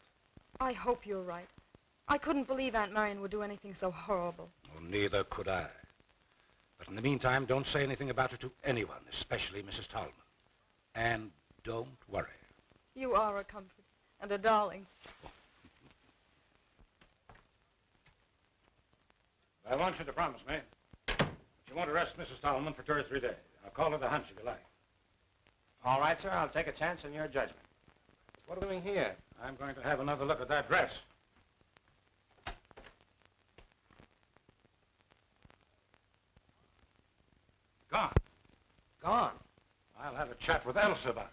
I hope you're right. I couldn't believe Aunt Marion would do anything so horrible. Oh, neither could I. But in the meantime, don't say anything about it to anyone, especially Mrs. Tallman. And don't worry. You are a comfort and a darling. I want you to promise me that you won't arrest Mrs. Tallman for 2 or 3 days. I'll call it a hunch if you like. All right, sir. I'll take a chance on your judgment. What are we doing here? I'm going to have another look at that dress. Gone. Gone. I'll have a chat with Elsa about it.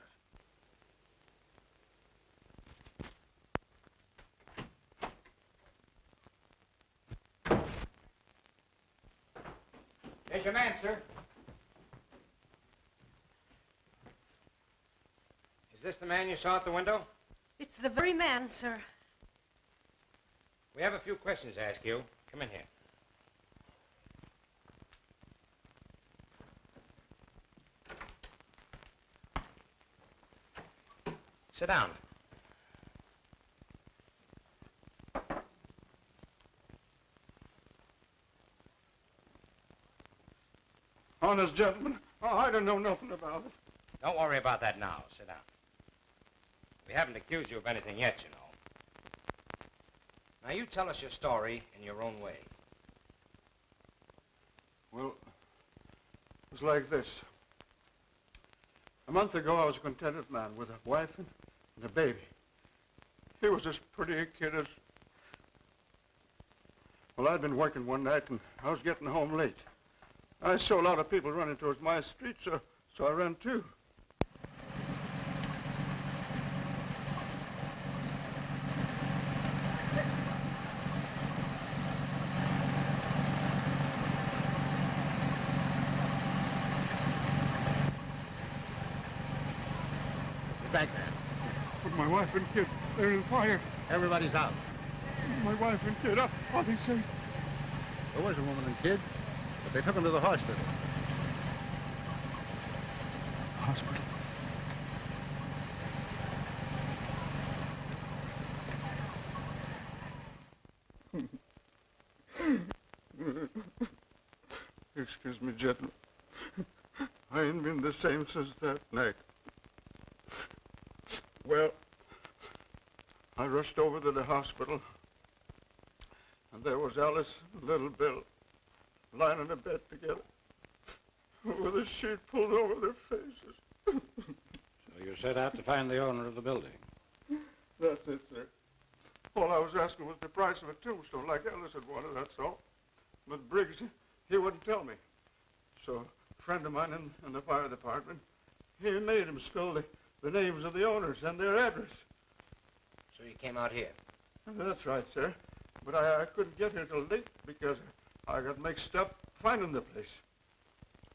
Here's your man, sir. Is this the man you saw at the window? It's the very man, sir. We have a few questions to ask you. Come in here. Sit down. Honest gentlemen, I don't know nothing about it. Don't worry about that now. Sit down. We haven't accused you of anything yet, you know. Now, you tell us your story in your own way. Well, it was like this. A month ago, I was a contented man with a wife and a baby. He was as pretty a kid as... Well, I'd been working one night, and I was getting home late. I saw a lot of people running towards my street, so So I ran too. Get back there. But my wife and kid, they're in the fire. Everybody's out. My wife and kid, are they safe? There was a woman and kid, but they took them to the hospital. Hospital? Excuse me, gentlemen. I ain't been the same since that night. Well, I rushed over to the hospital, and there was Alice and little Bill lying in a bed together with a sheet pulled over their faces. So you set out to find the owner of the building? That's it, sir. All I was asking was the price of a tombstone, like Alice had wanted, that's all. But Briggs, he wouldn't tell me. So a friend of mine in the fire department, he made him spell the names of the owners and their address. So you came out here? That's right, sir. But I couldn't get here till late because I got mixed up finding the place.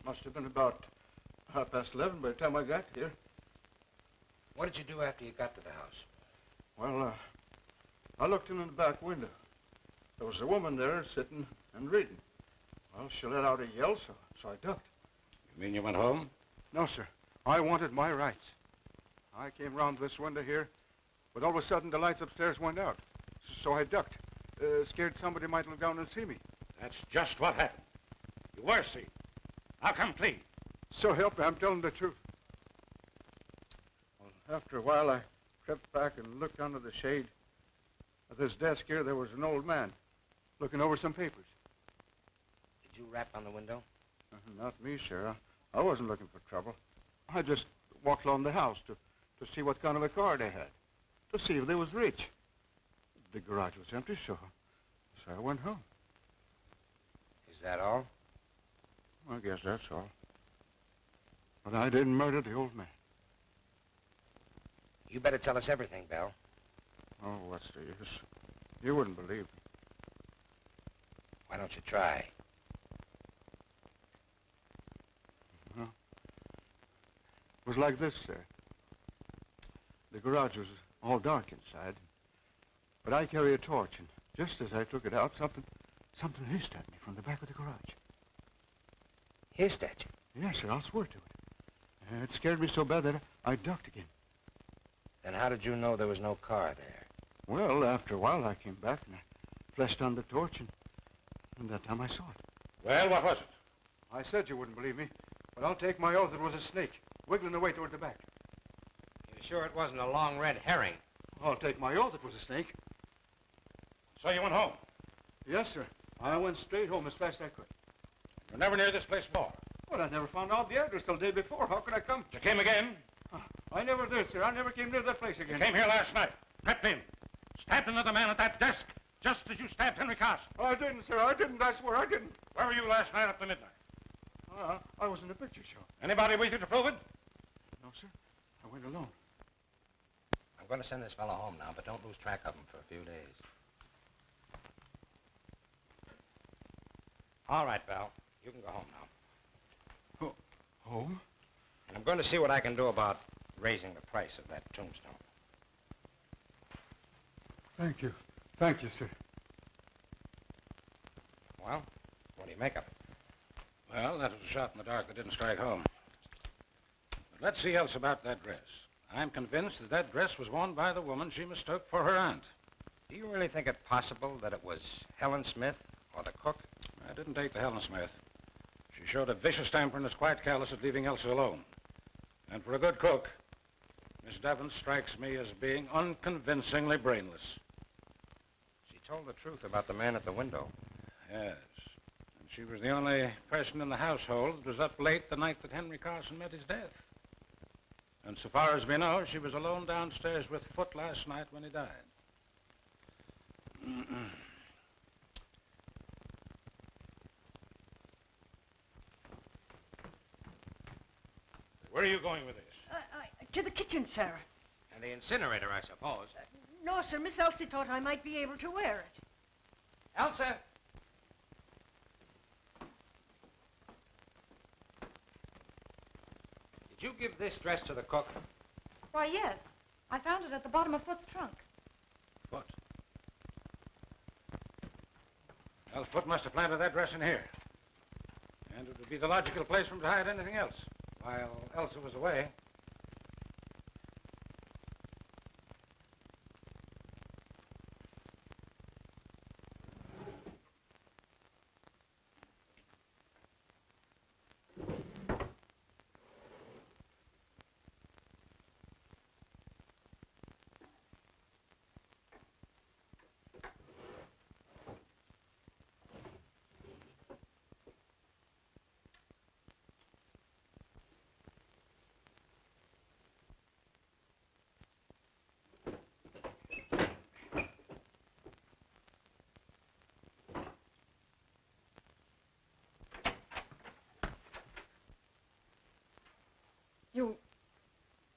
Must have been about 11:30 by the time I got here. What did you do after you got to the house? Well, I looked in the back window. There was a woman there sitting and reading. Well, she let out a yell, so I ducked. You mean you went home? No, sir. I wanted my rights. I came round this window here, but all of a sudden the lights upstairs went out. So I ducked, scared somebody might look down and see me. That's just what happened. You were seen. Now come clean. So help me, I'm telling the truth. Well, after a while, I crept back and looked under the shade. At this desk here, there was an old man looking over some papers. Did you rap on the window? Not me, sir. I wasn't looking for trouble. I just walked along the house to see what kind of a car they had, to see if they was rich. The garage was empty, so I went home. Is that all? I guess that's all. But I didn't murder the old man. You better tell us everything, Bell. Oh, what's the use? You wouldn't believe me. Why don't you try? Well, it was like this, sir. The garage was all dark inside, but I carry a torch, and just as I took it out, something hissed at me from the back of the garage. Hissed at you? Yes, sir, I'll swear to it. It scared me so bad that I ducked again. Then how did you know there was no car there? Well, after a while, I came back and I flashed on the torch, and that time I saw it. Well, what was it? I said you wouldn't believe me, but I'll take my oath it was a snake, wiggling away toward the back. You sure it wasn't a long red herring? I'll take my oath it was a snake. So you went home? Yes, sir. I went straight home as fast as I could. You're never near this place more? Well, I never found out the address till the day before. How could I come? You came again? I never did, sir. I never came near that place again. You came here last night, crept in, stabbed another man at that desk, just as you stabbed Henry Carson. I didn't, sir. I didn't. I swear I didn't. Where were you last night after midnight? I was in a picture show. Anybody with you to prove it? No, sir. I went alone. I'm going to send this fellow home now, but don't lose track of him for a few days. All right, Val. You can go home now. Home? And I'm going to see what I can do about raising the price of that tombstone. Thank you. Thank you, sir. Well, what do you make of it? Well, that was a shot in the dark that didn't strike home. But let's see else about that dress. I'm convinced that that dress was worn by the woman she mistook for her aunt. Do you really think it possible that it was Helen Smith or the cook? I didn't take the Helen Smith. She showed a vicious temper and is quite callous at leaving Elsa alone. And for a good cook, Miss Devon strikes me as being unconvincingly brainless. She told the truth about the man at the window. Yes. And she was the only person in the household that was up late the night that Henry Carson met his death. And so far as we know, she was alone downstairs with Foote last night when he died. Where are you going with this? To the kitchen, sir. And the incinerator, I suppose. No, sir. Miss Elsie thought I might be able to wear it. Elsa! Did you give this dress to the cook? Why, yes. I found it at the bottom of Foot's trunk. Foot? Well, Foot must have planted that dress in here. And it would be the logical place for him to hide anything else, while Elsa was away.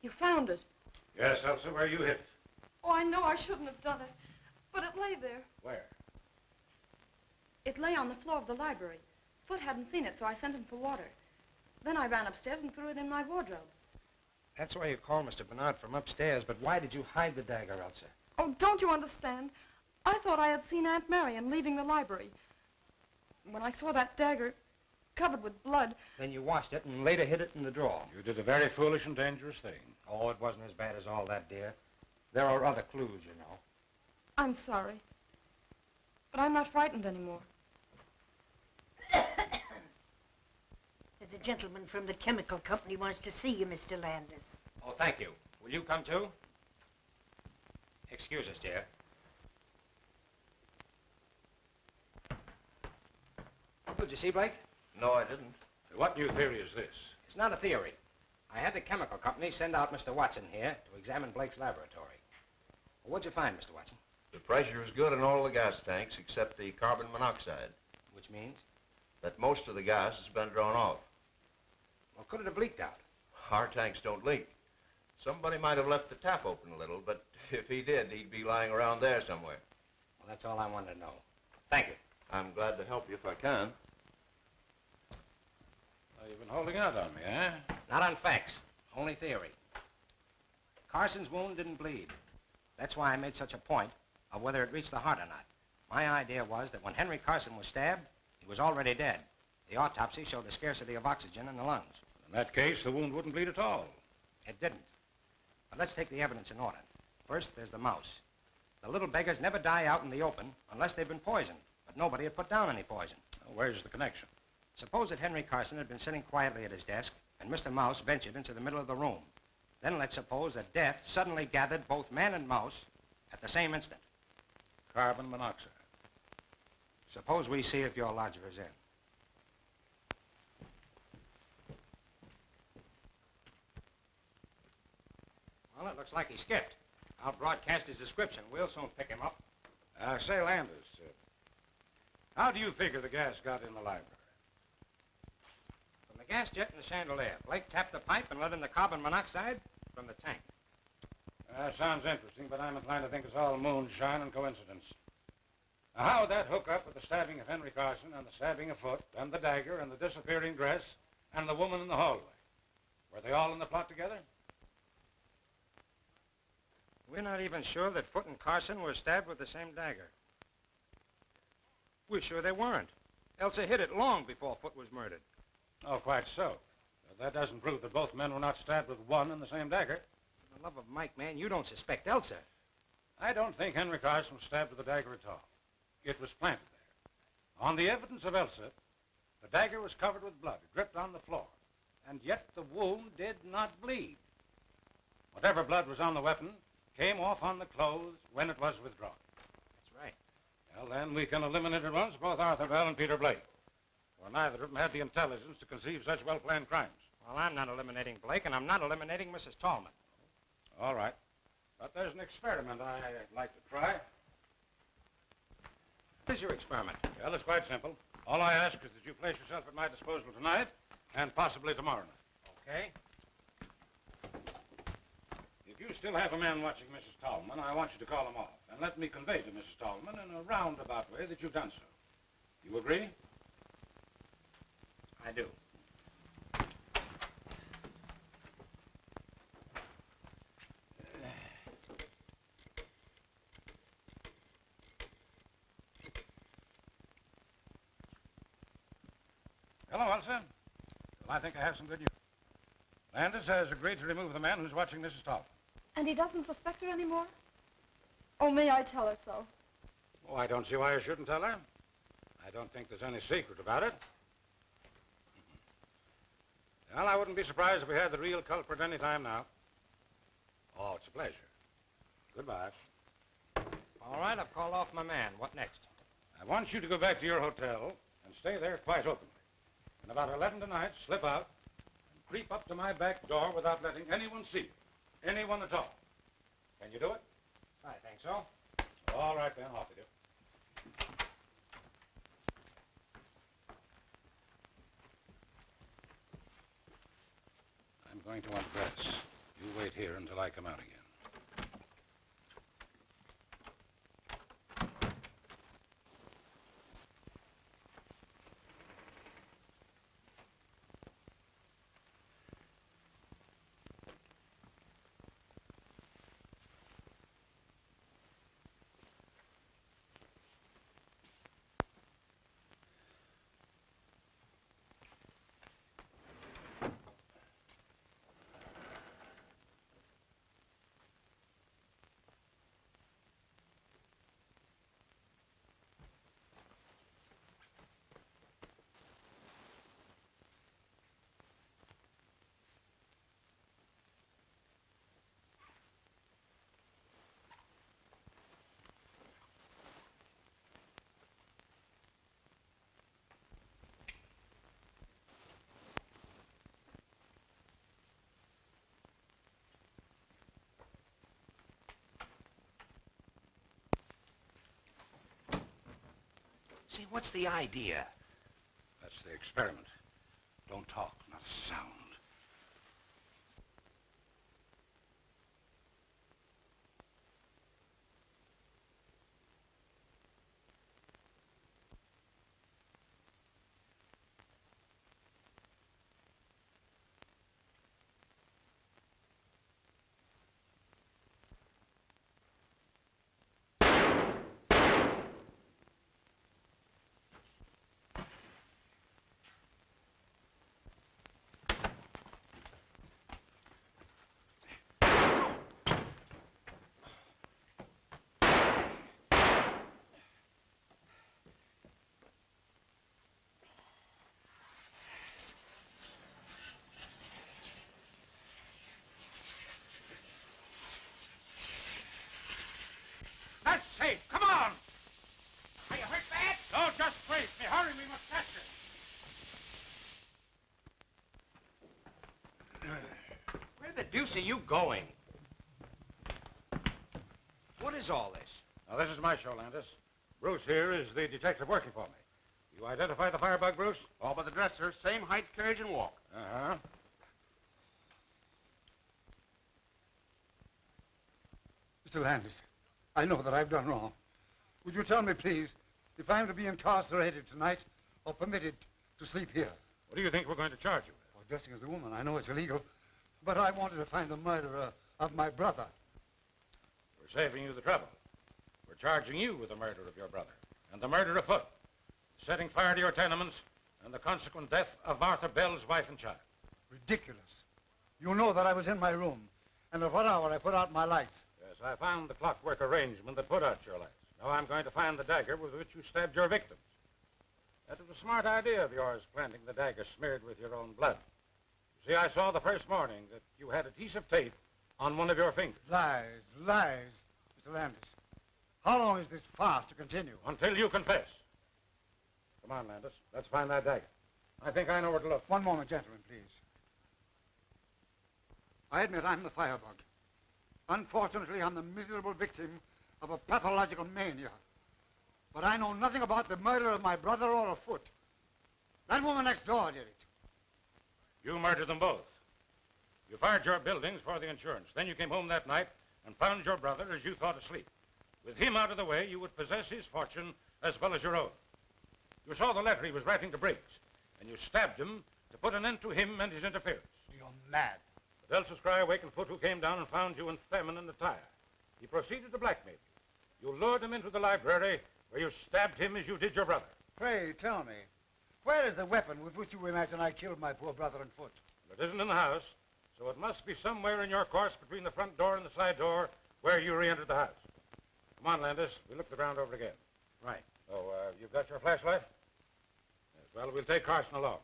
You found it. Yes, Elsa, where you hid it. Oh, I know I shouldn't have done it. But it lay there. Where? It lay on the floor of the library. Foot hadn't seen it, so I sent him for water. Then I ran upstairs and threw it in my wardrobe. That's why you called Mr. Bernard from upstairs, but why did you hide the dagger, Elsa? Oh, don't you understand? I thought I had seen Aunt Marion leaving the library. When I saw that dagger covered with blood... Then you washed it and later hid it in the drawer. You did a very foolish and dangerous thing. Oh, it wasn't as bad as all that, dear. There are other clues, you know. I'm sorry. But I'm not frightened anymore. There's a gentleman from the chemical company wants to see you, Mr. Landis. Oh, thank you. Will you come too? Excuse us, dear. Did you see Blake? No, I didn't. What new theory is this? It's not a theory. I had the chemical company send out Mr. Watson here to examine Blake's laboratory. Well, what'd you find, Mr. Watson? The pressure is good in all the gas tanks except the carbon monoxide. Which means? That most of the gas has been drawn off. Well, could it have leaked out? Our tanks don't leak. Somebody might have left the tap open a little, but if he did, he'd be lying around there somewhere. Well, that's all I wanted to know. Thank you. I'm glad to help you if I can. Oh, you've been holding out on me, eh? Not on facts, only theory. Carson's wound didn't bleed. That's why I made such a point of whether it reached the heart or not. My idea was that when Henry Carson was stabbed, he was already dead. The autopsy showed a scarcity of oxygen in the lungs. In that case, the wound wouldn't bleed at all. It didn't. But let's take the evidence in order. First, there's the mouse. The little beggars never die out in the open unless they've been poisoned, but nobody had put down any poison. Well, where's the connection? Suppose that Henry Carson had been sitting quietly at his desk and Mr. Mouse ventured into the middle of the room. Then let's suppose that death suddenly gathered both man and mouse at the same instant. Carbon monoxide. Suppose we see if your lodger's in. Well, it looks like he skipped. I'll broadcast his description. We'll soon pick him up. Say, Landis, how do you figure the gas got in the library? From the gas jet and the chandelier. Blake tapped the pipe and let in the carbon monoxide from the tank. Sounds interesting, but I'm inclined to think it's all moonshine and coincidence. Now, how would that hook up with the stabbing of Henry Carson and the stabbing of Foot and the dagger and the disappearing dress and the woman in the hallway? Were they all in the plot together? We're not even sure that Foot and Carson were stabbed with the same dagger. We're sure they weren't. Elsa hid it long before Foot was murdered. Oh, quite so. But that doesn't prove that both men were not stabbed with one and the same dagger. For the love of Mike, man, you don't suspect Elsa. I don't think Henry Carson was stabbed with the dagger at all. It was planted there. On the evidence of Elsa, the dagger was covered with blood. It dripped on the floor. And yet the wound did not bleed. Whatever blood was on the weapon came off on the clothes when it was withdrawn. That's right. Well, then we can eliminate at once both Arthur Bell and Peter Blake. For neither of them had the intelligence to conceive such well-planned crimes. Well, I'm not eliminating Blake, and I'm not eliminating Mrs. Tallman. All right. But there's an experiment I'd like to try. What is your experiment? Well, it's quite simple. All I ask is that you place yourself at my disposal tonight and possibly tomorrow night. Okay. If you still have a man watching Mrs. Tallman, I want you to call him off. And let me convey to Mrs. Tallman in a roundabout way that you've done so. You agree? I do. Hello, Elsa. Well, I think I have some good news. Landis has agreed to remove the man who's watching Mrs. Tallman. And he doesn't suspect her anymore? Oh, may I tell her so? Oh, I don't see why you shouldn't tell her. I don't think there's any secret about it. Well, I wouldn't be surprised if we had the real culprit any time now. Oh, it's a pleasure. Goodbye. All right, I've called off my man. What next? I want you to go back to your hotel and stay there quite openly. And about 11 tonight, slip out and creep up to my back door without letting anyone see you. Anyone at all. Can you do it? I think so. All right, then. Off with you. I'm going to undress. You wait here until I come out again. Say, what's the idea? That's the experiment. Don't talk, not a sound. That's safe. Come on. Are you hurt bad? Don't just brace me. Hurry, we must catch her. Where the deuce are you going? What is all this? Now, this is my show, Landis. Bruce here is the detective working for me. You identify the firebug, Bruce? All but the dresser, same height, carriage, and walk. Uh-huh. Mr. Landis, I know that I've done wrong. Would you tell me, please, if I'm to be incarcerated tonight or permitted to sleep here? What do you think we're going to charge you with? Well, dressing as a woman, I know it's illegal, but I wanted to find the murderer of my brother. We're saving you the trouble. We're charging you with the murder of your brother and the murder afoot, setting fire to your tenements, and the consequent death of Martha Bell's wife and child. Ridiculous. You know that I was in my room, and at what hour I put out my lights. Yes, I found the clockwork arrangement that put out your lights. Now I'm going to find the dagger with which you stabbed your victims. That was a smart idea of yours, planting the dagger smeared with your own blood. You see, I saw the first morning that you had adhesive tape on one of your fingers. Lies, lies, Mr. Landis. How long is this farce to continue? Until you confess. Come on, Landis. Let's find that dagger. I think I know where to look. One moment, gentlemen, please. I admit I'm the firebug. Unfortunately, I'm the miserable victim of a pathological mania. But I know nothing about the murder of my brother or afoot. That woman next door did it. You murdered them both. You fired your buildings for the insurance. Then you came home that night and found your brother, as you thought, asleep. With him out of the way, you would possess his fortune as well as your own. You saw the letter he was writing to Briggs, and you stabbed him to put an end to him and his interference. You're mad. But Elsa Scryer Wakenfoot, who came down and found you in famine in the tire. He proceeded to blackmail you. You lured him into the library where you stabbed him as you did your brother. Pray, tell me, where is the weapon with which you imagine I killed my poor brother and Foot? It isn't in the house, so it must be somewhere in your course between the front door and the side door where you re-entered the house. Come on, Landis. We look the ground over again. Right. Oh, you've got your flashlight? Yes, well, we'll take Carson along.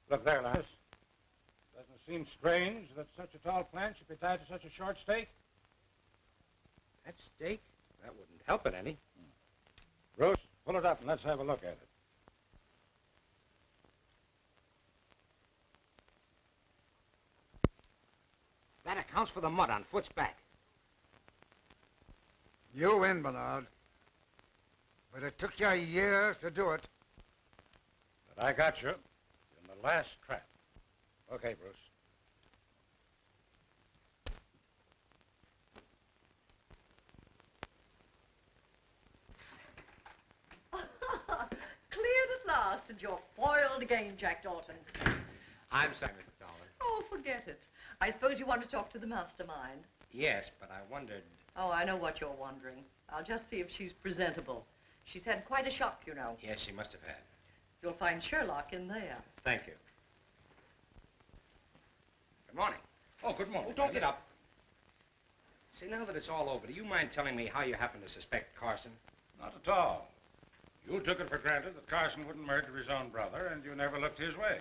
Look there, Landis. Doesn't it seem strange that such a tall plant should be tied to such a short stake? That stake? That wouldn't help it any. Bruce, pull it up and let's have a look at it. That accounts for the mud on Foot's back. You win, Bernard. But it took you years to do it. But I got you in the last trap. Okay, Bruce. Cleared at last, and you're foiled again, Jack Dalton. I'm sorry, Mr. Dollar. Oh, forget it. I suppose you want to talk to the mastermind. Yes, but I wondered... Oh, I know what you're wondering. I'll just see if she's presentable. She's had quite a shock, you know. Yes, she must have had. You'll find Sherlock in there. Thank you. Good morning. Oh, good morning. Oh, don't get up. See, now that it's all over, do you mind telling me how you happen to suspect Carson? Not at all. You took it for granted that Carson wouldn't murder his own brother, and you never looked his way.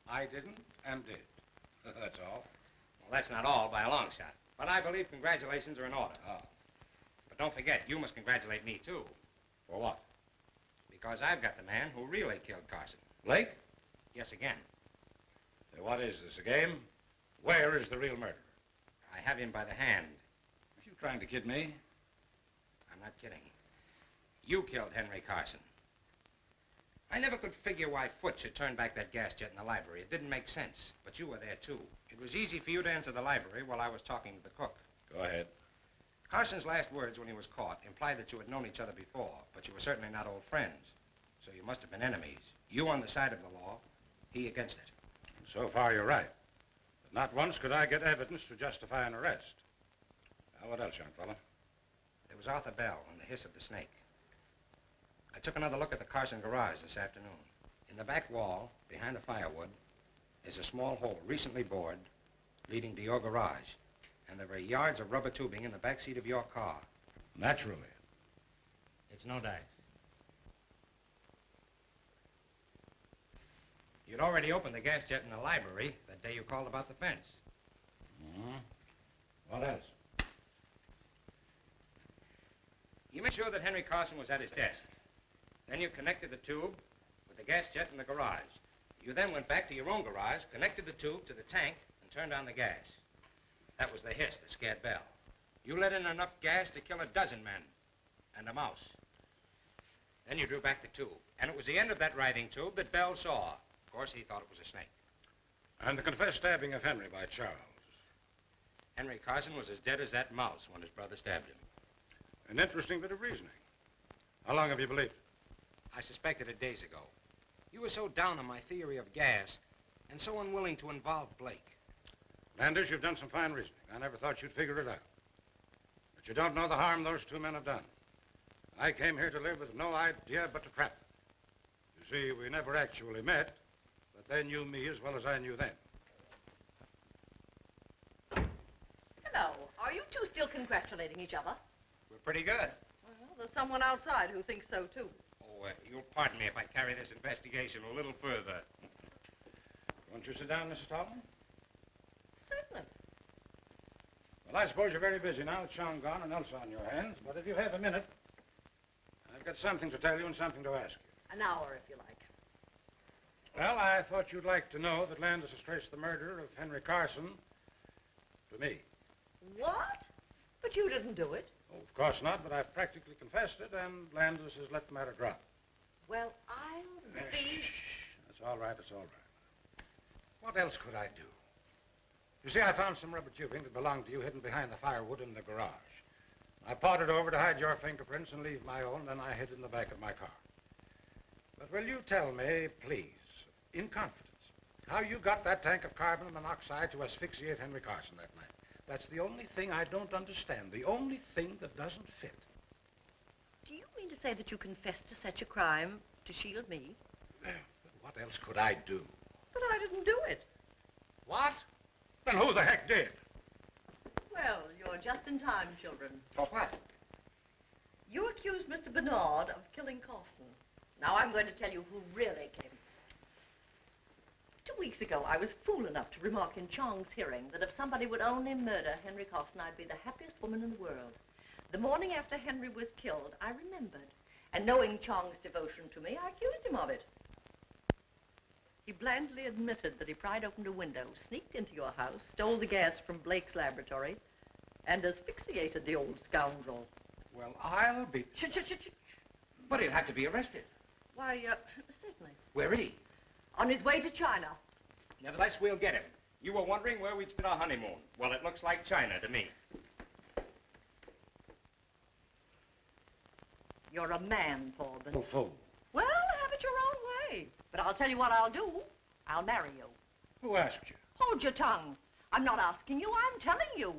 I didn't and did. That's all. Well, that's not all by a long shot. But I believe congratulations are in order. Oh. But don't forget, you must congratulate me, too. For what? Because I've got the man who really killed Carson. Blake? Yes, again. Say, what is this, a game? Where is the real murderer? I have him by the hand. Are you trying to kid me? I'm not kidding. You killed Henry Carson. I never could figure why Foot should turn back that gas jet in the library. It didn't make sense. But you were there, too. It was easy for you to enter the library while I was talking to the cook. Go ahead. Carson's last words when he was caught implied that you had known each other before, but you were certainly not old friends. So you must have been enemies. You on the side of the law, he against it. So far, you're right. But not once could I get evidence to justify an arrest. Now, what else, young fella? There was Arthur Bell and the hiss of the snake. I took another look at the Carson garage this afternoon. In the back wall, behind the firewood, is a small hole recently bored leading to your garage. And there are yards of rubber tubing in the back seat of your car. Naturally. It's no dice. You'd already opened the gas jet in the library that day you called about the fence. Mm-hmm. What else? You made sure that Henry Carson was at his desk. Then you connected the tube with the gas jet in the garage. You then went back to your own garage, connected the tube to the tank, and turned on the gas. That was the hiss that scared Bell. You let in enough gas to kill a dozen men and a mouse. Then you drew back the tube, and it was the end of that writhing tube that Bell saw. Of course, he thought it was a snake. And the confessed stabbing of Henry by Charles. Henry Carson was as dead as that mouse when his brother stabbed him. An interesting bit of reasoning. How long have you believed it? I suspected it days ago. You were so down on my theory of gas and so unwilling to involve Blake. Landers, you've done some fine reasoning. I never thought you'd figure it out. But you don't know the harm those two men have done. I came here to live with no idea but to trap them. You see, we never actually met, but they knew me as well as I knew them. Hello. Are you two still congratulating each other? We're pretty good. Well, there's someone outside who thinks so, too. Oh, you'll pardon me if I carry this investigation a little further. Won't you sit down, Mrs. Tallman? Certainly. Well, I suppose you're very busy now with Sean gone and Elsa on your hands, but if you have a minute, I've got something to tell you and something to ask you. An hour, if you like. Well, I thought you'd like to know that Landis has traced the murder of Henry Carson To me. What? But you didn't do it. Oh, of course not, but I've practically confessed it, and Landis has let the matter drop. Well, I'll be... Shh. That's all right, it's all right. What else could I do? You see, I found some rubber tubing that belonged to you hidden behind the firewood in the garage. I pawed it over to hide your fingerprints and leave my own, then I hid in the back of my car. But will you tell me, please, in confidence, how you got that tank of carbon monoxide to asphyxiate Henry Carson that night? That's the only thing I don't understand, the only thing that doesn't fit. Do you mean to say that you confessed to such a crime to shield me? But what else could I do? But I didn't do it. What? Then who the heck did? Well, you're just in time, children. For what? You accused Mr. Bernard of killing Carson. Now I'm going to tell you who really came. 2 weeks ago, I was fool enough to remark in Chong's hearing that if somebody would only murder Henry Carson, I'd be the happiest woman in the world. The morning after Henry was killed, I remembered. And knowing Chong's devotion to me, I accused him of it. He blandly admitted that he pried open a window, sneaked into your house, stole the gas from Blake's laboratory, and asphyxiated the old scoundrel. Well, I'll be... Shh. But he'll have to be arrested. Why, certainly. Where is he? On his way to China. Nevertheless, we'll get him. You were wondering where we'd spend our honeymoon. Well, it looks like China to me. You're a man, Forbin. Oh, fool. Well, have it your own way. But I'll tell you what I'll do. I'll marry you. Who asked you? Hold your tongue. I'm not asking you, I'm telling you.